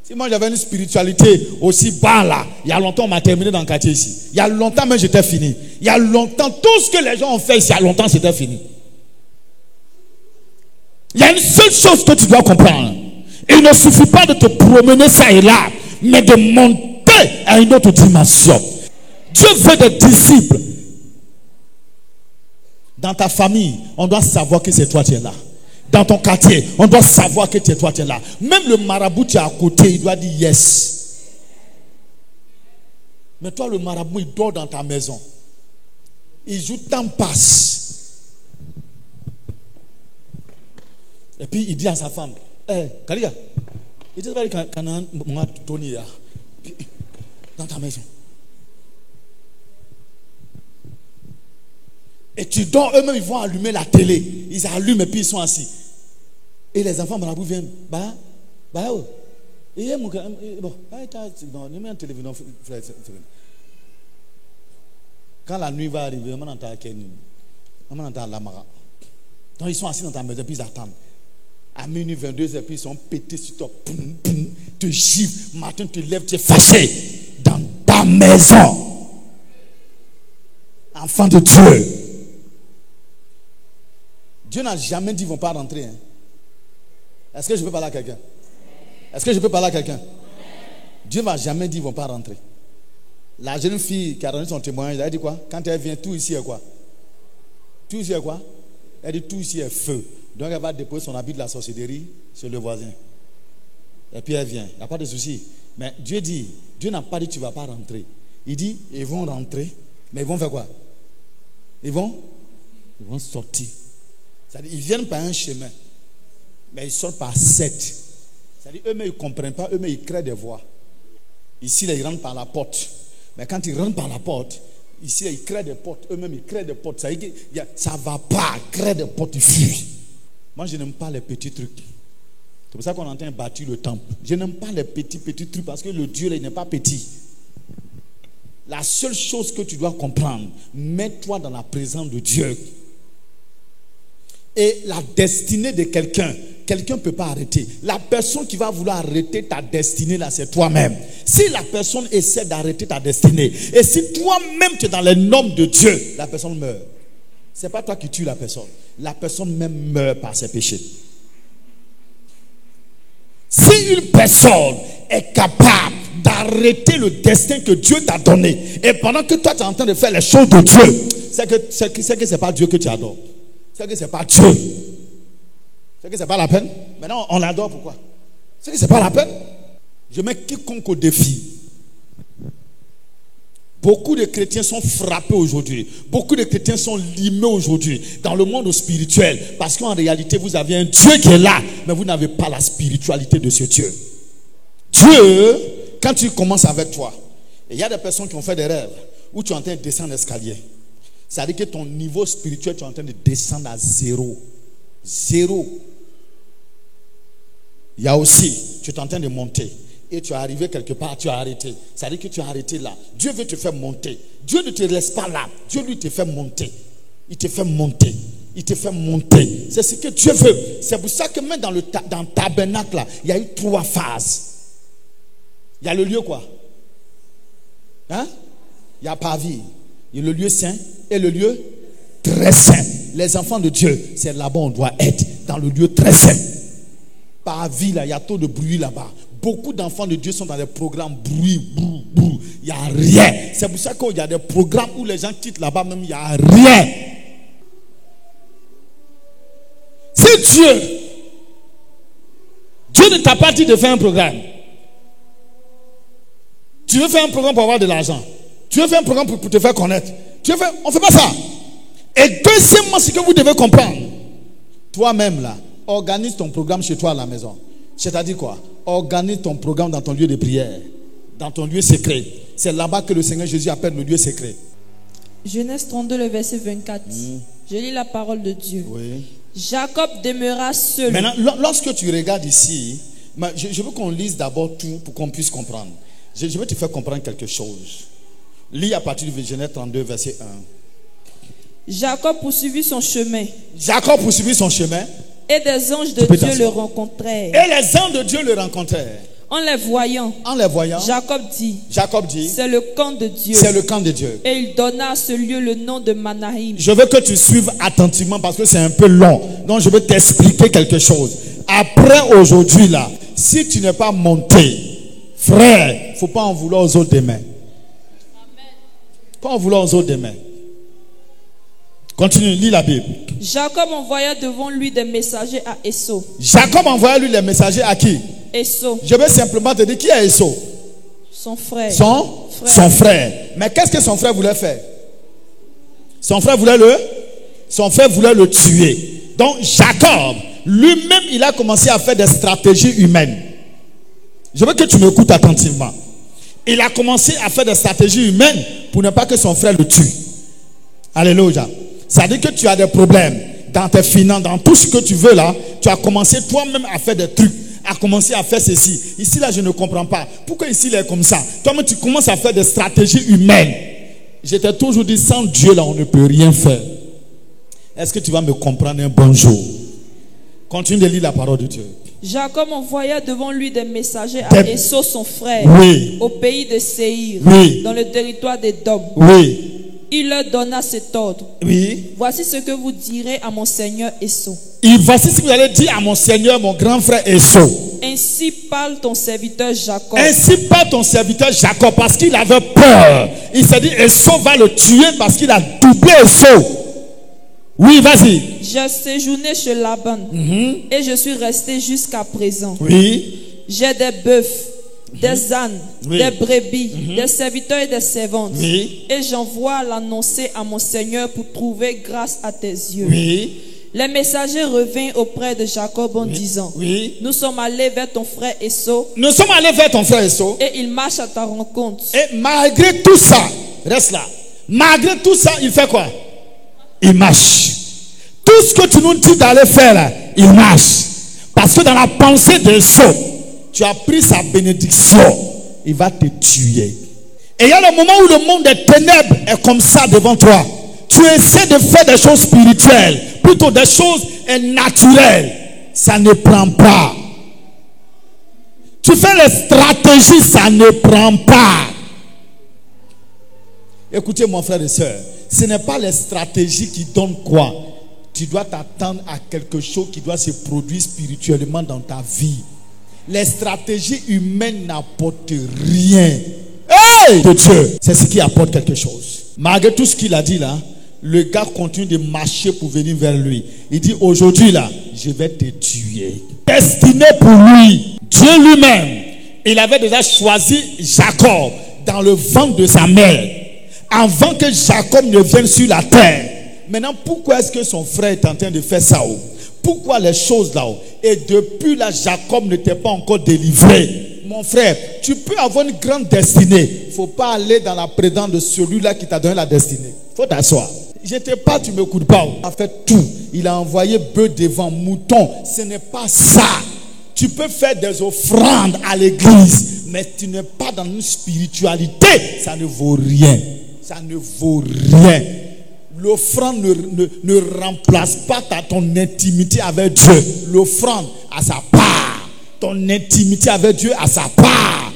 si moi j'avais une spiritualité aussi bas là, il y a longtemps on m'a terminé dans le quartier ici. Il y a longtemps même j'étais fini. Il y a longtemps, tout ce que les gens ont fait ici, il y a longtemps c'était fini. Il y a une seule chose que tu dois comprendre. Il ne suffit pas de te promener ça et là, mais de monter à une autre dimension. Dieu veut des disciples. Dans ta famille, on doit savoir que c'est toi qui es là. Dans ton quartier, on doit savoir que c'est toi qui es là. Même le marabout qui est à côté, il doit dire yes. Mais toi, le marabout, il dort dans ta maison. Il joue temps passe. Et puis il dit à sa femme, Kaliga, il dit Tony dans ta maison. Et tu dors, eux-mêmes ils vont allumer la télé. Ils allument et puis ils sont assis. Et les enfants marabouts viennent. Quand la nuit va arriver, donc ils sont assis dans ta maison et puis ils attendent. À minuit 22 et puis ils sont pétés sur toi. Poum, poum, te gifle. Matin tu te lèves, tu es fâché. Dans ta maison. Enfant de Dieu. Dieu n'a jamais dit qu'ils ne vont pas rentrer. Hein. Est-ce que je peux parler à quelqu'un? Est-ce que je peux parler à quelqu'un? Dieu ne va jamais dire qu'ils ne vont pas rentrer. La jeune fille qui a rendu son témoignage, elle a dit quoi? Quand elle vient, tout ici est quoi? Tout ici est quoi? Elle dit tout ici est feu. Donc elle va déposer son habit de la sorcellerie sur le voisin. Et puis elle vient. Il n'y a pas de souci. Mais Dieu dit, Dieu n'a pas dit tu ne vas pas rentrer. Il dit, ils vont rentrer, mais ils vont faire quoi? Ils vont sortir. C'est-à-dire, ils viennent par un chemin, mais ils sortent par 7. C'est-à-dire, eux-mêmes, ils ne comprennent pas, eux-mêmes, ils créent des voies. Ici, là, ils rentrent par la porte. Mais quand ils rentrent par la porte, ici, là, ils créent des portes. Eux-mêmes, ils créent des portes. Ça ne va pas. Ils créent des portes, ils fuient. Moi, je n'aime pas les petits trucs. C'est pour ça qu'on entend bâtir le temple. Je n'aime pas les petits trucs parce que le Dieu, là, il n'est pas petit. La seule chose que tu dois comprendre, mets-toi dans la présence de Dieu. Et la destinée de quelqu'un ne peut pas arrêter. La personne qui va vouloir arrêter ta destinée là, c'est toi-même. Si la personne essaie d'arrêter ta destinée, et si toi-même tu es dans les normes de Dieu, la personne meurt. Ce n'est pas toi qui tues la personne. La personne même meurt par ses péchés. Si une personne est capable d'arrêter le destin que Dieu t'a donné, et pendant que toi tu es en train de faire les choses de Dieu, c'est que ce n'est pas Dieu que tu adores. C'est que ce n'est pas Dieu. C'est que ce n'est pas la peine. Maintenant, on l'adore pourquoi? C'est que ce n'est pas la peine. Je mets quiconque au défi. Beaucoup de chrétiens sont frappés aujourd'hui. Beaucoup de chrétiens sont limés aujourd'hui dans le monde spirituel. Parce qu'en réalité, vous avez un Dieu qui est là, mais vous n'avez pas la spiritualité de ce Dieu. Dieu, quand tu commences avec toi, il y a des personnes qui ont fait des rêves où tu es en train de descendre l'escalier. C'est-à-dire que ton niveau spirituel, tu es en train de descendre à 0. 0. Il y a aussi, tu es en train de monter. Et tu es arrivé quelque part, tu as arrêté. C'est-à-dire que tu as arrêté là. Dieu veut te faire monter. Dieu ne te laisse pas là. Dieu lui te fait monter. Il te fait monter. Il te fait monter. C'est ce que Dieu veut. C'est pour ça que même dans le tabernacle là, il y a eu 3 phases. Il y a le lieu quoi? Hein? Il y a parvis. Il y a le lieu saint et le lieu très saint. Les enfants de Dieu, c'est là-bas on doit être, dans le lieu très saint. Parvis là, il y a trop de bruit là-bas. Beaucoup d'enfants de Dieu sont dans des programmes bruit. Il n'y a rien. C'est pour ça qu'il y a des programmes où les gens quittent là-bas, même il n'y a rien. C'est Dieu ne t'a pas dit de faire un programme. Tu veux faire un programme pour avoir de l'argent. Tu veux faire un programme pour te faire connaître. On ne fait pas ça. Et deuxièmement, ce que vous devez comprendre, toi-même là, organise ton programme chez toi à la maison. C'est-à-dire quoi? Organise ton programme dans ton lieu de prière, dans ton lieu secret. C'est là-bas que le Seigneur Jésus appelle le lieu secret. Genèse 32, le verset 24. Je lis la parole de Dieu. Oui. Jacob demeura seul. Maintenant, lorsque tu regardes ici, je veux qu'on lise d'abord tout pour qu'on puisse comprendre. Je vais te faire comprendre quelque chose. Lis à partir de Genèse 32, verset 1. Jacob poursuivit son chemin. Jacob poursuivit son chemin. Et des anges de Dieu le rencontrèrent. Et les anges de Dieu le rencontrèrent. En les voyant, Jacob dit, c'est le camp de Dieu. C'est le camp de Dieu. Et il donna à ce lieu le nom de Manaïm. Je veux que tu suives attentivement parce que c'est un peu long. Donc je veux t'expliquer quelque chose. Après aujourd'hui là, si tu n'es pas monté, frère, il ne faut pas en vouloir aux autres demain. Pas en vouloir aux autres demain. Continue, lis la Bible. Jacob envoya devant lui des messagers à Esau. Jacob envoya lui les messagers à qui? Esau. Je vais simplement te dire qui est Esau? Son frère. Son frère. Mais qu'est-ce que son frère voulait faire? Son frère voulait le tuer. Donc Jacob, lui-même, il a commencé à faire des stratégies humaines. Je veux que tu m'écoutes attentivement. Il a commencé à faire des stratégies humaines pour ne pas que son frère le tue. Alléluia. Ça veut dire que tu as des problèmes dans tes finances, dans tout ce que tu veux là. Tu as commencé toi-même à faire des trucs, à commencer à faire ceci. Ici là, je ne comprends pas. Pourquoi ici il est comme ça? Toi-même, tu commences à faire des stratégies humaines. Je t'ai toujours dit, sans Dieu là, on ne peut rien faire. Est-ce que tu vas me comprendre un bon jour? Continue de lire la parole de Dieu. Jacob envoya devant lui des messagers à Esau son frère, au pays de Séir, dans le territoire d'Édom. Il leur donna cet ordre. Voici ce que vous direz à mon seigneur Esau. Et voici ce que vous allez dire à mon Seigneur, mon grand frère Esau. Ainsi parle ton serviteur Jacob. Ainsi parle ton serviteur Jacob, parce qu'il avait peur. Il s'est dit, Esau va le tuer parce qu'il a doublé Esau. Oui, vas-y. J'ai séjourné chez Laban et je suis resté jusqu'à présent. Oui. J'ai des bœufs, des ânes, des brebis, des serviteurs et des servantes. Oui. Et j'envoie l'annoncer à mon Seigneur pour trouver grâce à tes yeux. Oui. Les messagers revinrent auprès de Jacob en disant, nous sommes allés vers ton frère Esau. Nous sommes allés vers ton frère Esau. Et il marche à ta rencontre. Et malgré tout ça, reste là. Malgré tout ça, il fait quoi? Il marche. Tout ce que tu nous dis d'aller faire là, il marche. Parce que dans la pensée d'Esau, tu as pris sa bénédiction. Il va te tuer. Et il y a le moment où le monde des ténèbres est comme ça devant toi. Tu essaies de faire des choses spirituelles, plutôt des choses naturelles. Ça ne prend pas. Tu fais les stratégies, ça ne prend pas. Écoutez mon frère et soeur, ce n'est pas les stratégies qui donnent quoi. Tu dois t'attendre à quelque chose qui doit se produire spirituellement dans ta vie. Les stratégies humaines n'apportent rien. Hey! De Dieu, c'est ce qui apporte quelque chose. Malgré tout ce qu'il a dit là, le gars continue de marcher pour venir vers lui. Il dit, aujourd'hui là, je vais te tuer. Destiné pour lui, Dieu lui-même, il avait déjà choisi Jacob dans le ventre de sa mère, avant que Jacob ne vienne sur la terre. Maintenant, pourquoi est-ce que son frère est en train de faire ça? Pourquoi les choses là-haut? Et depuis là, Jacob n'était pas encore délivré. Mon frère, tu peux avoir une grande destinée. Il ne faut pas aller dans la présence de celui-là qui t'a donné la destinée. Il faut t'asseoir. Je te parle, tu ne m'écoutes pas. Il a fait tout. Il a envoyé bœuf devant, mouton. Ce n'est pas ça. Tu peux faire des offrandes à l'église, mais tu n'es pas dans une spiritualité. Ça ne vaut rien. Ça ne vaut rien. L'offrande ne remplace pas ton intimité avec Dieu. L'offrande a sa part. Ton intimité avec Dieu a sa part.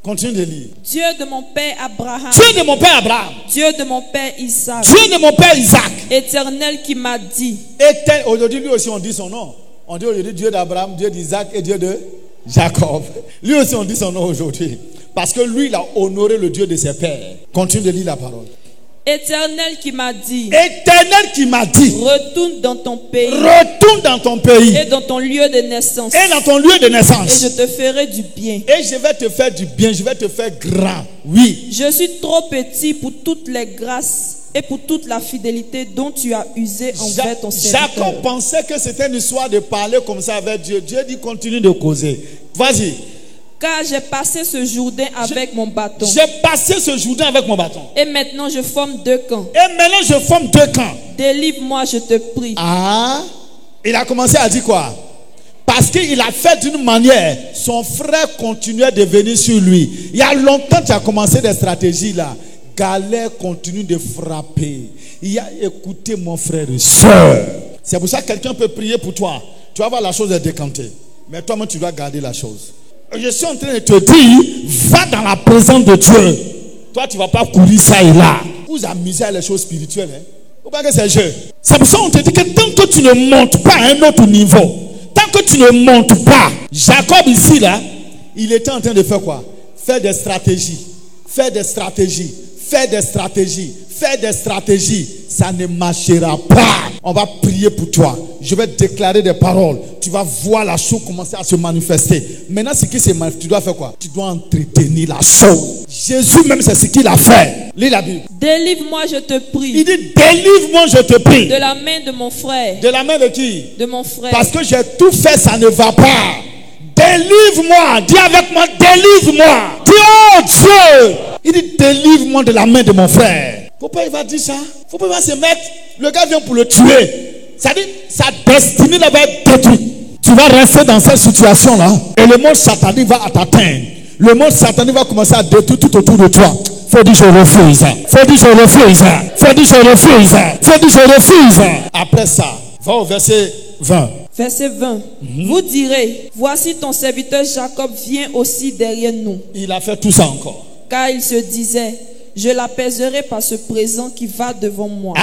Continue de lire. Dieu de mon père Abraham. Dieu de mon père Abraham. Dieu de mon père Isaac. Dieu de mon père Isaac. Éternel qui m'a dit. Aujourd'hui, lui aussi, on dit son nom. On dit aujourd'hui Dieu d'Abraham, Dieu d'Isaac et Dieu de Jacob. Lui aussi, on dit son nom aujourd'hui. Parce que lui, il a honoré le Dieu de ses pères. Continue de lire la parole. Éternel qui m'a dit. Éternel qui m'a dit. Retourne dans ton pays. Retourne dans ton pays. Et dans ton lieu de naissance. Et dans ton lieu de naissance. Et je te ferai du bien. Et je vais te faire du bien. Je vais te faire grand. Oui. Je suis trop petit pour toutes les grâces et pour toute la fidélité dont tu as usé envers ton serviteur. Jacob pensait que c'était une histoire de parler comme ça avec Dieu. Dieu dit continue de causer. Vas-y. Car j'ai passé ce Jourdain avec mon bâton. J'ai passé ce Jourdain avec mon bâton. Et maintenant je forme deux camps. Et maintenant je forme deux camps. Délivre-moi, je te prie. Il a commencé à dire quoi? Parce qu'il a fait d'une manière, son frère continuait de venir sur lui. Il y a longtemps tu as commencé des stratégies là. Galère continue de frapper. Il a écouté mon frère et soeur. C'est pour ça que quelqu'un peut prier pour toi. Tu vas voir la chose est décantée. Mais toi-même tu dois garder la chose. Je suis en train de te dire, va dans la présence de Dieu. Toi, tu ne vas pas courir ça et là. Vous amusez à les choses spirituelles. Faut pas que c'est jeu. C'est pour ça qu'on te dit que tant que tu ne montes pas à un autre niveau, tant que tu ne montes pas, Jacob ici là, il était en train de faire quoi? Faire des stratégies. Faire des stratégies. Faire des stratégies. Faire des stratégies. Ça ne marchera pas. On va prier pour toi. Je vais déclarer des paroles. Tu vas voir la chose commencer à se manifester. Maintenant, ce qui se manifeste, tu dois faire quoi? Tu dois entretenir la chose. Jésus même, c'est ce qu'il a fait. Lis la Bible. Délivre-moi, je te prie. Il dit, délivre-moi, je te prie. De la main de mon frère. De la main de qui? De mon frère. Parce que j'ai tout fait, ça ne va pas. Délivre-moi. Dis avec moi, délivre-moi. Dis, oh Dieu. Il dit, délivre-moi de la main de mon frère. Faut pas il va dire ça. Faut pas il va se mettre. Le gars vient pour le tuer. Ça dit, sa destinée va être détruite. Tu vas rester dans cette situation-là. Et le monde satanique va t'atteindre. Le monde satanique va commencer à détruire tout autour de toi. Faut dire je refuse. Faut dire je refuse. Faut dire je refuse. Faut dire je refuse. Après ça, va au verset 20. Verset 20. Vous direz, voici ton serviteur Jacob vient aussi derrière nous. Il a fait tout ça encore. Car il se disait, je l'apaiserai par ce présent qui va devant moi.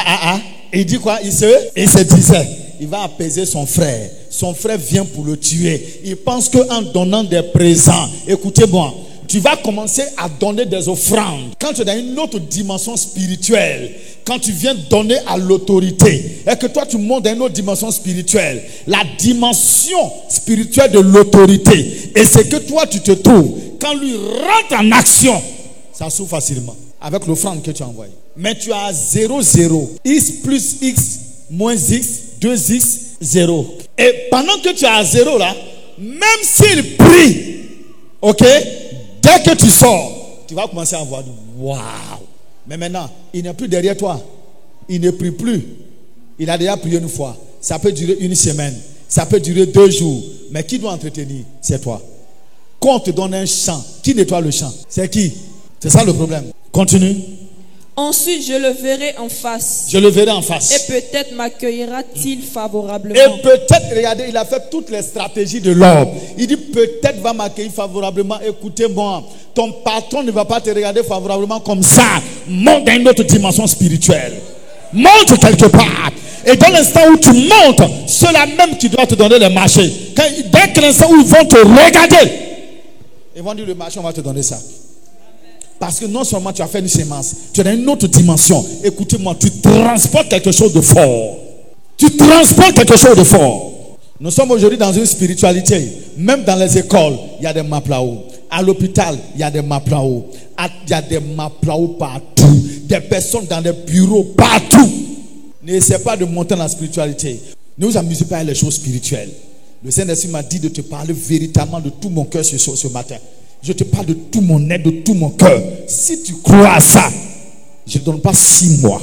il dit quoi? Il se disait, il va apaiser son frère. Son frère vient pour le tuer. Il pense qu'en donnant des présents, écoutez-moi, tu vas commencer à donner des offrandes. Quand tu es dans une autre dimension spirituelle, quand tu viens donner à l'autorité, et que toi tu montes dans une autre dimension spirituelle, la dimension spirituelle de l'autorité, et c'est que toi tu te trouves, quand lui rentre en action, ça s'ouvre facilement, avec l'offrande que tu as envoyée. Mais tu as 0, 0, x plus x, moins x, 2x, 0. Et pendant que tu as 0 là, même s'il prie, ok, dès que tu sors, tu vas commencer à voir, waouh. Mais maintenant, il n'est plus derrière toi. Il ne prie plus. Il a déjà prié une fois. Ça peut durer une semaine. Ça peut durer 2 jours. Mais qui doit entretenir? C'est toi. Quand on te donne un champ, qui nettoie le champ? C'est qui? C'est ça le problème. Continue. Ensuite, je le verrai en face. Je le verrai en face. Et peut-être m'accueillera-t-il favorablement. Et peut-être, regardez, il a fait toutes les stratégies de l'ordre. Il dit peut-être va m'accueillir favorablement. Écoutez-moi, ton patron ne va pas te regarder favorablement comme ça. Monte dans une autre dimension spirituelle. Monte quelque part. Et dans l'instant où tu montes, ceux-là même qui doivent te donner le marché. Dès que l'instant où ils vont te regarder, ils vont dire le marché, on va te donner ça. Parce que non seulement tu as fait une sémence, tu es dans une autre dimension. Écoutez-moi, tu transportes quelque chose de fort. Tu transportes quelque chose de fort. Nous sommes aujourd'hui dans une spiritualité. Même dans les écoles, il y a des maplao. À l'hôpital, il y a des maplao. Il y a des maplao partout. Des personnes dans des bureaux partout. N'essaie pas de monter dans la spiritualité. Ne vous amusez pas avec les choses spirituelles. Le Saint-Esprit m'a dit de te parler véritablement de tout mon cœur ce matin. Je te parle de tout mon être, de tout mon cœur. Si tu crois à ça, je ne donne pas 6 mois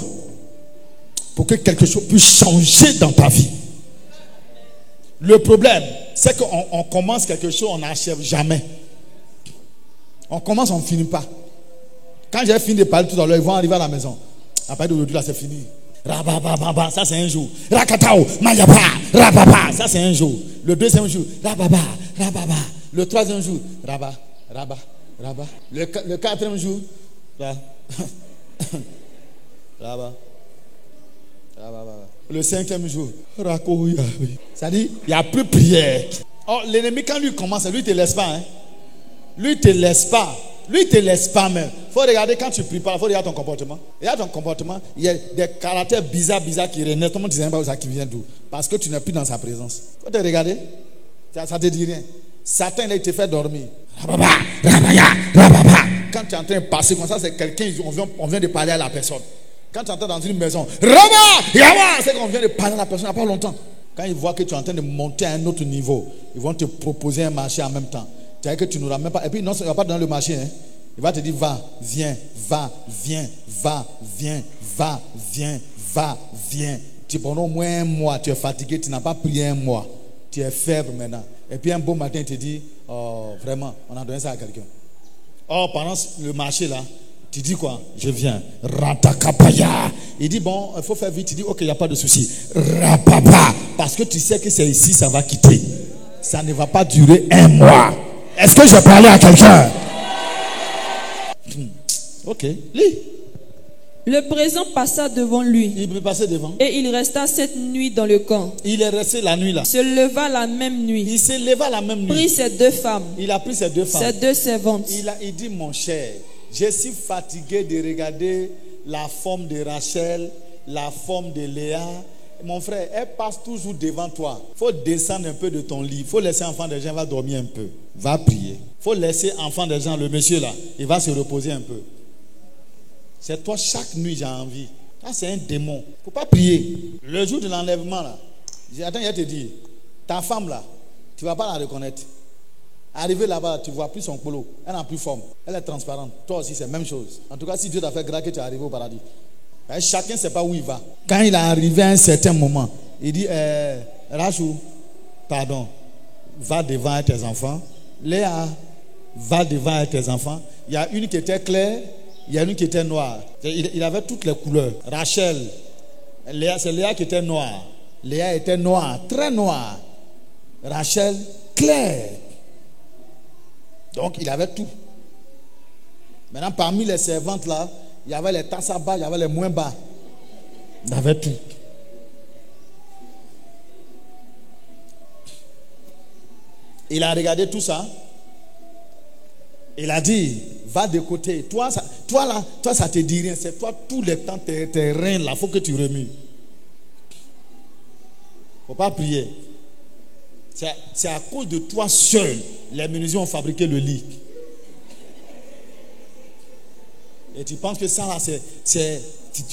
pour que quelque chose puisse changer dans ta vie. Le problème, c'est qu'on commence quelque chose, on n'achève jamais. On commence, on ne finit pas. Quand j'ai fini de parler tout à l'heure, ils vont arriver à la maison. À partir d'aujourd'hui, là, c'est fini. Rababa, ça c'est un jour. Rakatao, Mayaba, Rababa, ça c'est un jour. Le deuxième jour, Rababa. Le troisième jour, Rabba. Le quatrième jour, Rabba. Le 5e jour, Rakoya. Ça dit, il n'y a plus prière. Oh, l'ennemi, quand lui commence, lui ne te laisse pas. Hein? Lui ne te laisse pas. Lui, il ne te laisse pas même. Il faut regarder quand tu pries pas, il faut regarder ton comportement. Regarde ton comportement. Il y a des caractères bizarres qui renaissent. Tout le monde ne sait pas où ça qui vient d'où. Parce que tu n'es plus dans sa présence. Il faut te regarder. Ça ne te dit rien. Satan, il te fait dormir. Quand tu es en train de passer comme ça, c'est quelqu'un, on vient de parler à la personne. Quand tu entends dans une maison, c'est qu'on vient de parler à la personne il n'y a pas longtemps. Quand ils voient que tu es en train de monter à un autre niveau, ils vont te proposer un marché en même temps. C'est-à-dire que tu n'auras même pas. Et puis, non, il ne va pas donner le marché. Hein. Il va te dire va, viens. Tu pendant au moins un mois, tu es fatigué, tu n'as pas prié un mois. Tu es faible maintenant. Et puis un beau matin, il te dit, oh, vraiment, on a donné ça à quelqu'un. Oh, pendant le marché là, tu dis quoi? Je viens. Ratakapaya. Il dit, bon, il faut faire vite. Il dit, ok, il n'y a pas de souci. Rapapa. Parce que tu sais que c'est ici, ça va quitter. Ça ne va pas durer un mois. Est-ce que j'ai parlé à quelqu'un? Ok, lis. Le présent passa devant lui. Il me passait devant. Et il resta cette nuit dans le camp. Il est resté la nuit là. Il se leva la même nuit. Il se leva la même nuit. Prit ses 2 femmes. Il a pris ses 2 femmes. Ses 2 servantes. Il dit, mon cher, je suis fatigué de regarder la forme de Rachel, la forme de Léa. Mon frère, elle passe toujours devant toi. Il faut descendre un peu de ton lit. Il faut laisser enfant des gens, va dormir un peu. Va prier. Il faut laisser enfant des gens, le monsieur là, il va se reposer un peu. C'est toi, chaque nuit, j'ai envie. Ça, c'est un démon. Il ne faut pas prier. Le jour de l'enlèvement, là, attends, je te dis, ta femme, là, tu ne vas pas la reconnaître. Arrivé là-bas, tu ne vois plus son polo. Elle n'a plus forme. Elle est transparente. Toi aussi, c'est la même chose. En tout cas, si Dieu t'a fait grâce que tu es arrivé au paradis. Chacun ne sait pas où il va. Quand il est arrivé à un certain moment, il dit, Rachou, pardon, va devant tes enfants. Léa, va devant tes enfants. Il y a une qui était claire. Il y a une qui était noire. Il avait toutes les couleurs. Rachel, c'est Léa qui était noire. Léa était noire, très noire. Rachel, claire. Donc, il avait tout. Maintenant, parmi les servantes là, il y avait les tasses bas, il y avait les moins bas. Il avait tout. Il a regardé tout ça. Il a dit, va de côté. Toi, ça te dit rien. C'est toi, tous les temps, tes reins là, il faut que tu remues. Il ne faut pas prier. C'est à cause de toi seul, les menuisiers ont fabriqué le lit. Et tu penses que ça là, tu es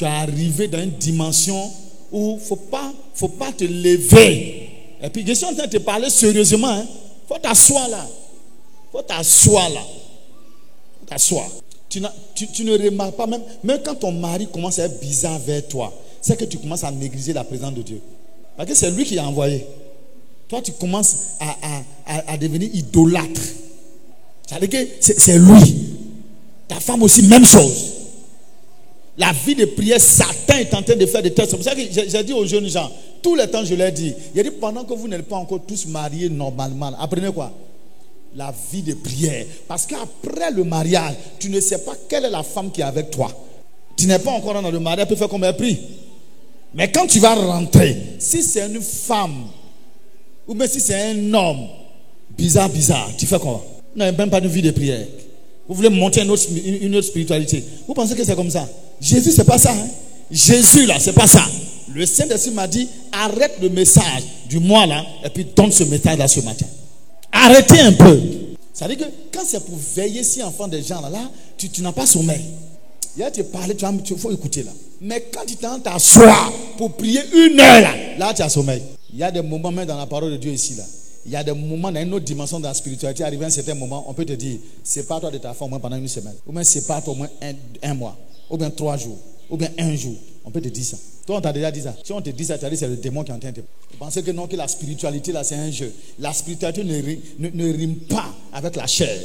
arrivé dans une dimension où il ne faut pas te lever. Et puis, je suis en train de te parler sérieusement. Il faut t'asseoir là. Tu ne remarques pas, même quand ton mari commence à être bizarre vers toi, c'est que tu commences à négliger la présence de Dieu. Parce que c'est lui qui a envoyé. Toi, tu commences à devenir idolâtre. C'est-à-dire que c'est lui. Ta femme aussi, même chose. La vie de prière, Satan est en train de faire des tests. C'est pour ça que j'ai dit aux jeunes gens, tout le temps je leur dis, il a dit pendant que vous n'êtes pas encore tous mariés normalement, apprenez quoi? La vie de prière. Parce qu'après le mariage, tu ne sais pas quelle est la femme qui est avec toi. Tu n'es pas encore dans le mariage, elle peut faire comme elle prie. Mais quand tu vas rentrer, si c'est une femme, ou même si c'est un homme, bizarre, tu fais quoi? Vous n'avez même pas de vie de prière. Vous voulez monter une autre spiritualité. Vous pensez que c'est comme ça? Jésus, c'est pas ça. Jésus, là, c'est pas ça. Le Saint-Esprit m'a dit, arrête le message du mois, là, et puis donne ce message-là ce matin. Arrêtez un peu. Ça veut dire que quand c'est pour veiller si enfant des gens, là tu n'as pas sommeil. Il y a te parler, il faut écouter, là. Mais quand tu t'assois pour prier 1 heure, là, tu as sommeil. Il y a des moments, même dans la parole de Dieu ici, là. Il y a des moments dans une autre dimension de la spiritualité. Arrivé à un certain moment, on peut te dire, sépare-toi de ta femme au moins pendant 1 semaine. Ou bien sépare-toi au moins un mois. Ou bien 3 jours. Ou bien 1 jour. On peut te dire ça. Toi, on t'a déjà dit ça. Si on te dit ça, tu as dit c'est le démon qui est en train de te... Vous pensez que non, que la spiritualité, là, c'est un jeu. La spiritualité ne rime pas avec la chair.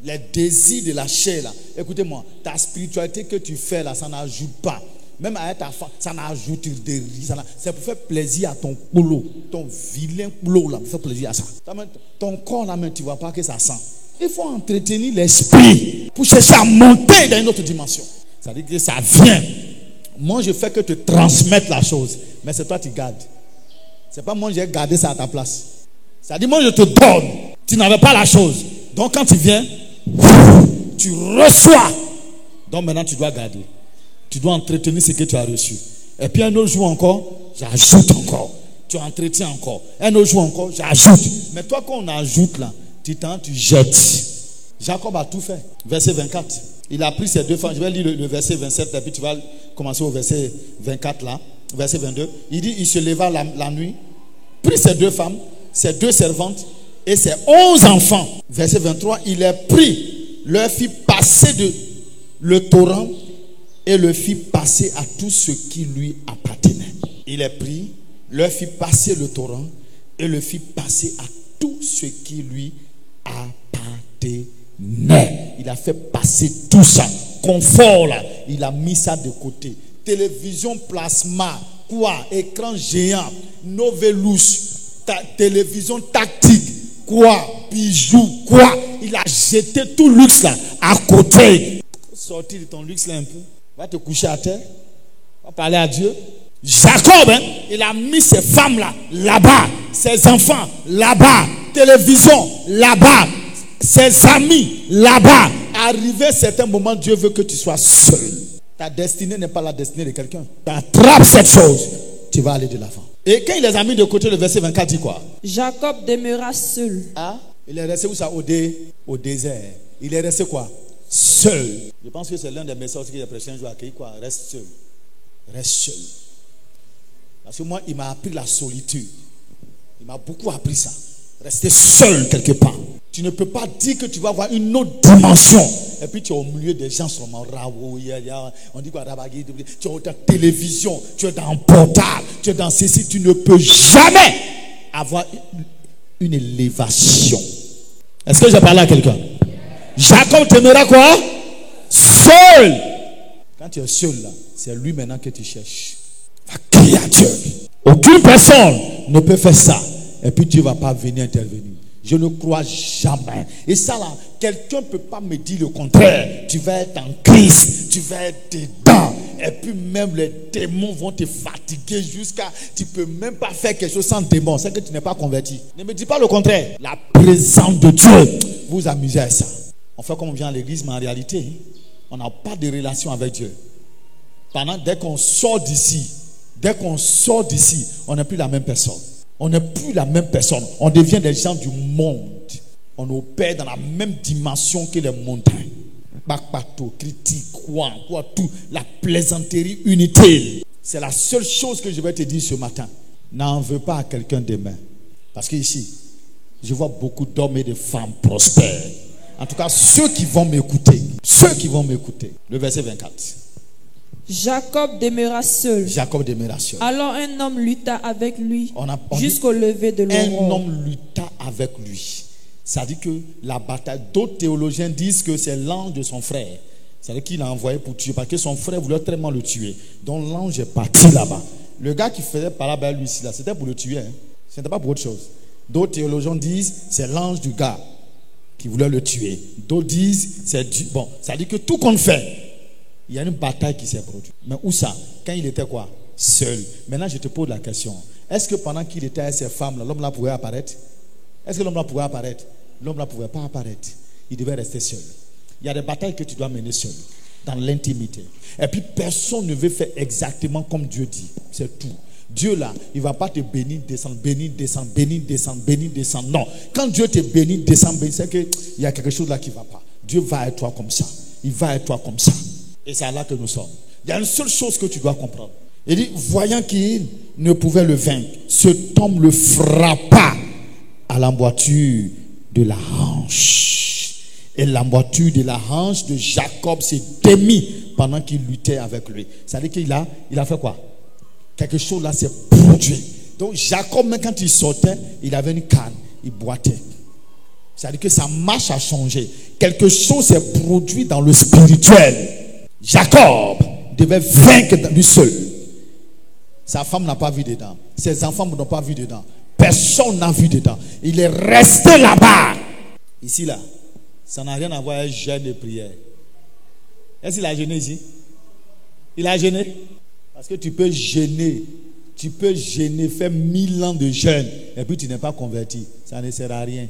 Les désirs de la chair, là. Écoutez-moi, ta spiritualité que tu fais, là, ça n'ajoute pas. Même avec ta femme, ça n'ajoute de rien. C'est pour faire plaisir à ton boulot. Ton vilain boulot, là, pour faire plaisir à ça. Ton corps, là, même, tu ne vois pas que ça sent. Il faut entretenir l'esprit pour chercher à monter dans une autre dimension. Ça veut dire que ça vient. Moi, je fais que te transmettre la chose. Mais c'est toi qui gardes. C'est pas moi, j'ai gardé ça à ta place. Ça dit, moi, je te donne. Tu n'avais pas la chose. Donc, quand tu viens, tu reçois. Donc, maintenant, tu dois garder. Tu dois entretenir ce que tu as reçu. Et puis, un autre jour encore, j'ajoute encore. Tu entretiens encore. Un autre jour encore, j'ajoute. Mais toi, quand on ajoute là, tu jettes. Jacob a tout fait. Verset 24. Il a pris ses 2 femmes. Je vais lire le verset 27, et puis tu vas commencer au verset 24 là. Verset 22. Il dit, il se leva la nuit, prit ses 2 femmes, ses 2 servantes et ses 11 enfants. Verset 23. Il les prit, leur fit passer le torrent et le fit passer à tout ce qui lui appartenait. Il les prit, leur fit passer le torrent et le fit passer à tout ce qui lui appartenait. Il a fait passer tout ça. Confort là, il a mis ça de côté. Télévision plasma, quoi? Écran géant, Novelus, télévision tactique, quoi? Bijoux, quoi? Il a jeté tout luxe là à côté. Sortir de ton luxe là un peu. Va te coucher à terre. Va parler à Dieu. Jacob, il a mis ses femmes là-bas, ses enfants là-bas, télévision là-bas, ses amis là-bas. Arrivé à un certain moment, Dieu veut que tu sois seul. Ta destinée n'est pas la destinée de quelqu'un. Tu attrapes cette chose, tu vas aller de l'avant. Et quand il les a mis de côté, le verset 24 dit quoi? Jacob demeura seul. Ah, il est resté où ça? Au désert. Il est resté quoi? Seul. Je pense que c'est l'un des messages que j'ai prêché un jour à Kéi, quoi? Reste seul. Reste seul. Parce que moi, il m'a appris la solitude. Il m'a beaucoup appris ça. Rester seul quelque part. Tu ne peux pas dire que tu vas avoir une autre dimension. Et puis tu es au milieu des gens seulement. On dit quoi? Tu es dans la télévision, tu es dans un portable, tu es dans ceci. Tu ne peux jamais avoir une élévation. Est-ce que j'ai parlé à quelqu'un? Jacob t'aimera quoi? Seul. Quand tu es seul là, c'est lui maintenant que tu cherches. Va crier à Dieu. Aucune personne ne peut faire ça. Et puis Dieu ne va pas venir intervenir. Je ne crois jamais. Et ça là, quelqu'un ne peut pas me dire le contraire. Tu vas être en crise, tu vas être dedans. Et puis même les démons vont te fatiguer jusqu'à... Tu ne peux même pas faire quelque chose sans démon. C'est que tu n'es pas converti. Ne me dis pas le contraire. La présence de Dieu. Vous amusez à ça. On fait comme on vient à l'église, mais en réalité, on n'a pas de relation avec Dieu. Dès qu'on sort d'ici, on n'est plus la même personne. On n'est plus la même personne. On devient des gens du monde. On opère dans la même dimension que les montagnes. Bakpato, critique, quoi, tout. La plaisanterie inutile. C'est la seule chose que je vais te dire ce matin. N'en veux pas à quelqu'un demain. Parce que ici, je vois beaucoup d'hommes et de femmes prospères. En tout cas, ceux qui vont m'écouter. Le verset 24. Jacob demeura seul. Alors un homme lutta avec lui jusqu'au lever de l'aurore. Un homme lutta avec lui. Ça dit que la bataille, d'autres théologiens disent que c'est l'ange de son frère. C'est-à-dire qu'il l'a envoyé pour tuer parce que son frère voulait tellement le tuer. Donc l'ange est parti là-bas. Le gars qui faisait par là-bas lui ici, là, c'était pour le tuer. Ce n'était pas pour autre chose. D'autres théologiens disent c'est l'ange du gars qui voulait le tuer. D'autres disent c'est Dieu. Bon, ça dit que tout qu'on fait, il y a une bataille qui s'est produite. Mais où ça? Quand il était quoi? Seul. Maintenant, je te pose la question. Est-ce que pendant qu'il était avec ses femmes, l'homme là pouvait apparaître? Est-ce que l'homme là pouvait apparaître? L'homme là ne pouvait pas apparaître. Il devait rester seul. Il y a des batailles que tu dois mener seul, dans l'intimité. Et puis, personne ne veut faire exactement comme Dieu dit. C'est tout. Dieu là, il ne va pas te bénir, descendre, bénir, descendre, bénir, descendre, bénir, descendre. Non. Quand Dieu te bénit, descend, bénit, c'est qu'il y a quelque chose là qui ne va pas. Dieu va avec toi comme ça. Il va avec toi comme ça. Et c'est là que nous sommes. Il y a une seule chose que tu dois comprendre. Il dit, voyant qu'il ne pouvait le vaincre, cet homme le frappa à l'emboîture de la hanche. Et l'emboîture de la hanche de Jacob s'est démis pendant qu'il luttait avec lui. Ça veut dire qu'il a fait quoi? Quelque chose là s'est produit. Donc Jacob, même quand il sortait, il avait une canne, il boitait. Ça veut dire que sa marche a changé. Quelque chose s'est produit dans le spirituel. Jacob devait vaincre lui seul. Sa femme n'a pas vu dedans. Ses enfants n'ont pas vu dedans. Personne n'a vu dedans. Il est resté là-bas. Ici, là, ça n'a rien à voir avec jeûne et prière. Est-ce qu'il a jeûné ici? Il a jeûné. Parce que tu peux jeûner, faire 1000 ans de jeûne, et puis tu n'es pas converti. Ça ne sert à rien.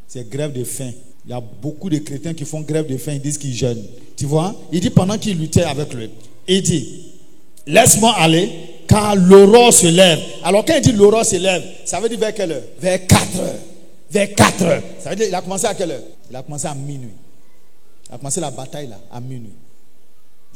C'est grève de faim. Il y a beaucoup de chrétiens qui font grève de faim, ils disent qu'ils jeûnent. Tu vois? Il dit pendant qu'il luttait avec lui, il dit, laisse-moi aller, car l'aurore se lève. Alors quand il dit l'aurore se lève, ça veut dire vers quelle heure? Vers 4 heures. Vers 4 heures. Ça veut dire il a commencé à quelle heure? Il a commencé à minuit. Il a commencé la bataille là, à minuit.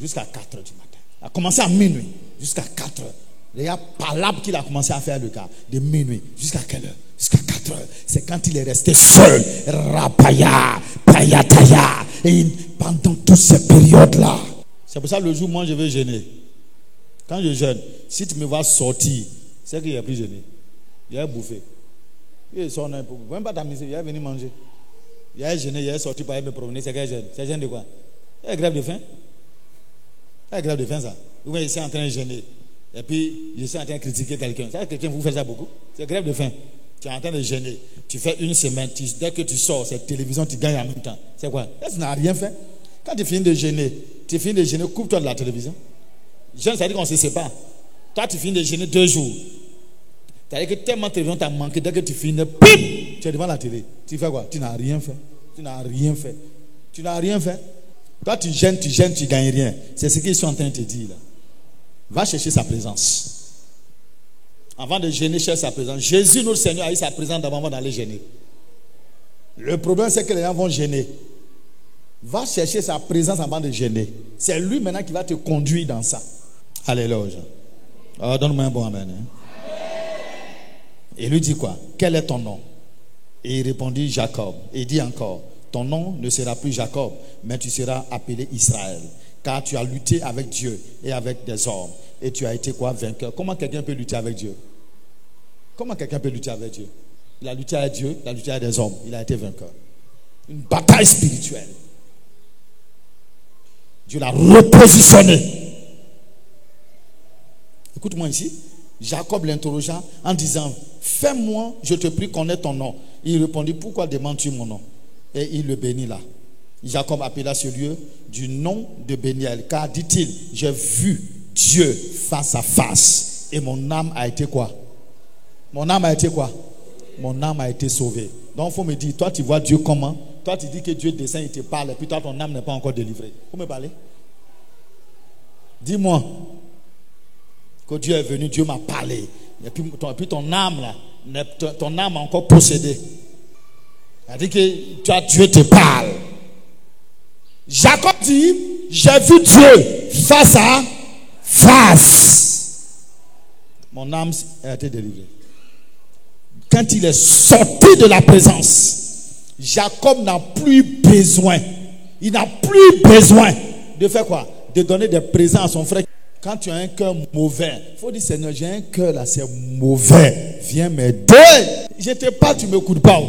Jusqu'à 4 heures du matin. Il a commencé à minuit, jusqu'à 4 heures. Il y a palabre qu'il a commencé à faire le gars. De minuit, jusqu'à quelle heure? Jusqu'à 4 heures. C'est quand il est resté seul. Rapaya, payataya. Et pendant toutes ces périodes-là. C'est pour ça le jour, moi, je vais jeûner. Quand je jeûne, si tu me vois sortir, c'est qu'il n'y a plus jeûné. Il a bouffé. Il sort un peu. Même pas t'amuser, il est venu manger. Il a jeûné, il est sorti pour aller me promener. C'est quel jeûne? C'est jeûne de quoi? Il y a grève de faim. Il y a grève de faim, ça. Vous voyez, ici en train de jeûner. Et puis, je suis en train de critiquer quelqu'un. Ça, quelqu'un vous fait ça beaucoup? C'est grève de faim. Tu es en train de jeûner. Tu fais une semaine. Dès que tu sors, cette télévision, tu gagnes en même temps. C'est quoi? Ça, tu n'as rien fait. Quand tu finis de jeûner, coupe-toi de la télévision. Jeûne, ça veut dire qu'on se sépare. Toi, tu finis de jeûner 2 jours. C'est-à-dire que tellement télévision t'a manqué, dès que tu finis, pip, tu es devant la télé. Tu fais quoi? Tu n'as rien fait. Tu n'as rien fait. Tu n'as rien fait. Toi, tu gênes, tu gagnes rien. C'est ce qu'ils sont en train de te dire là. Va chercher sa présence. Avant de gêner, cherche sa présence. Jésus, notre Seigneur, a eu sa présence d'abord d'aller gêner. Le problème, c'est que les gens vont gêner. Va chercher sa présence avant de gêner. C'est lui maintenant qui va te conduire dans ça. Alléluia. Oh, donne-moi un bon amen. Et lui dit quoi? Quel est ton nom? Et il répondit Jacob. Et il dit encore, ton nom ne sera plus Jacob, mais tu seras appelé Israël. Car tu as lutté avec Dieu et avec des hommes. Et tu as été quoi? Vainqueur. Comment quelqu'un peut lutter avec Dieu? Comment quelqu'un peut lutter avec Dieu? Il a lutté avec Dieu, il a lutté avec des hommes. Il a été vainqueur. Une bataille spirituelle. Dieu l'a repositionné. Écoute-moi ici. Jacob l'interrogea en disant, fais-moi, je te prie, connaître ton nom. Il répondit, pourquoi demandes-tu mon nom? Et il le bénit là. Jacob appela ce lieu du nom de Béniel, car dit-il, j'ai vu Dieu face à face. Et mon âme a été quoi? Mon âme a été quoi? Mon âme a été sauvée. Donc il faut me dire, toi tu vois Dieu comment? Toi tu dis que Dieu descend, il te parle, et puis toi ton âme n'est pas encore délivrée. Vous me parlez? Dis-moi que Dieu est venu, Dieu m'a parlé. Et puis ton âme là, ton âme a encore possédé. C'est-à-dire que toi, Dieu te parle. Jacob dit, j'ai vu Dieu face à face. Mon âme a été délivrée. Quand il est sorti de la présence, Jacob n'a plus besoin. Il n'a plus besoin de faire quoi? De donner des présents à son frère. Quand tu as un cœur mauvais, il faut dire, Seigneur, j'ai un cœur là, c'est mauvais. Viens m'aider. Je te parle, tu ne m'écoutes pas.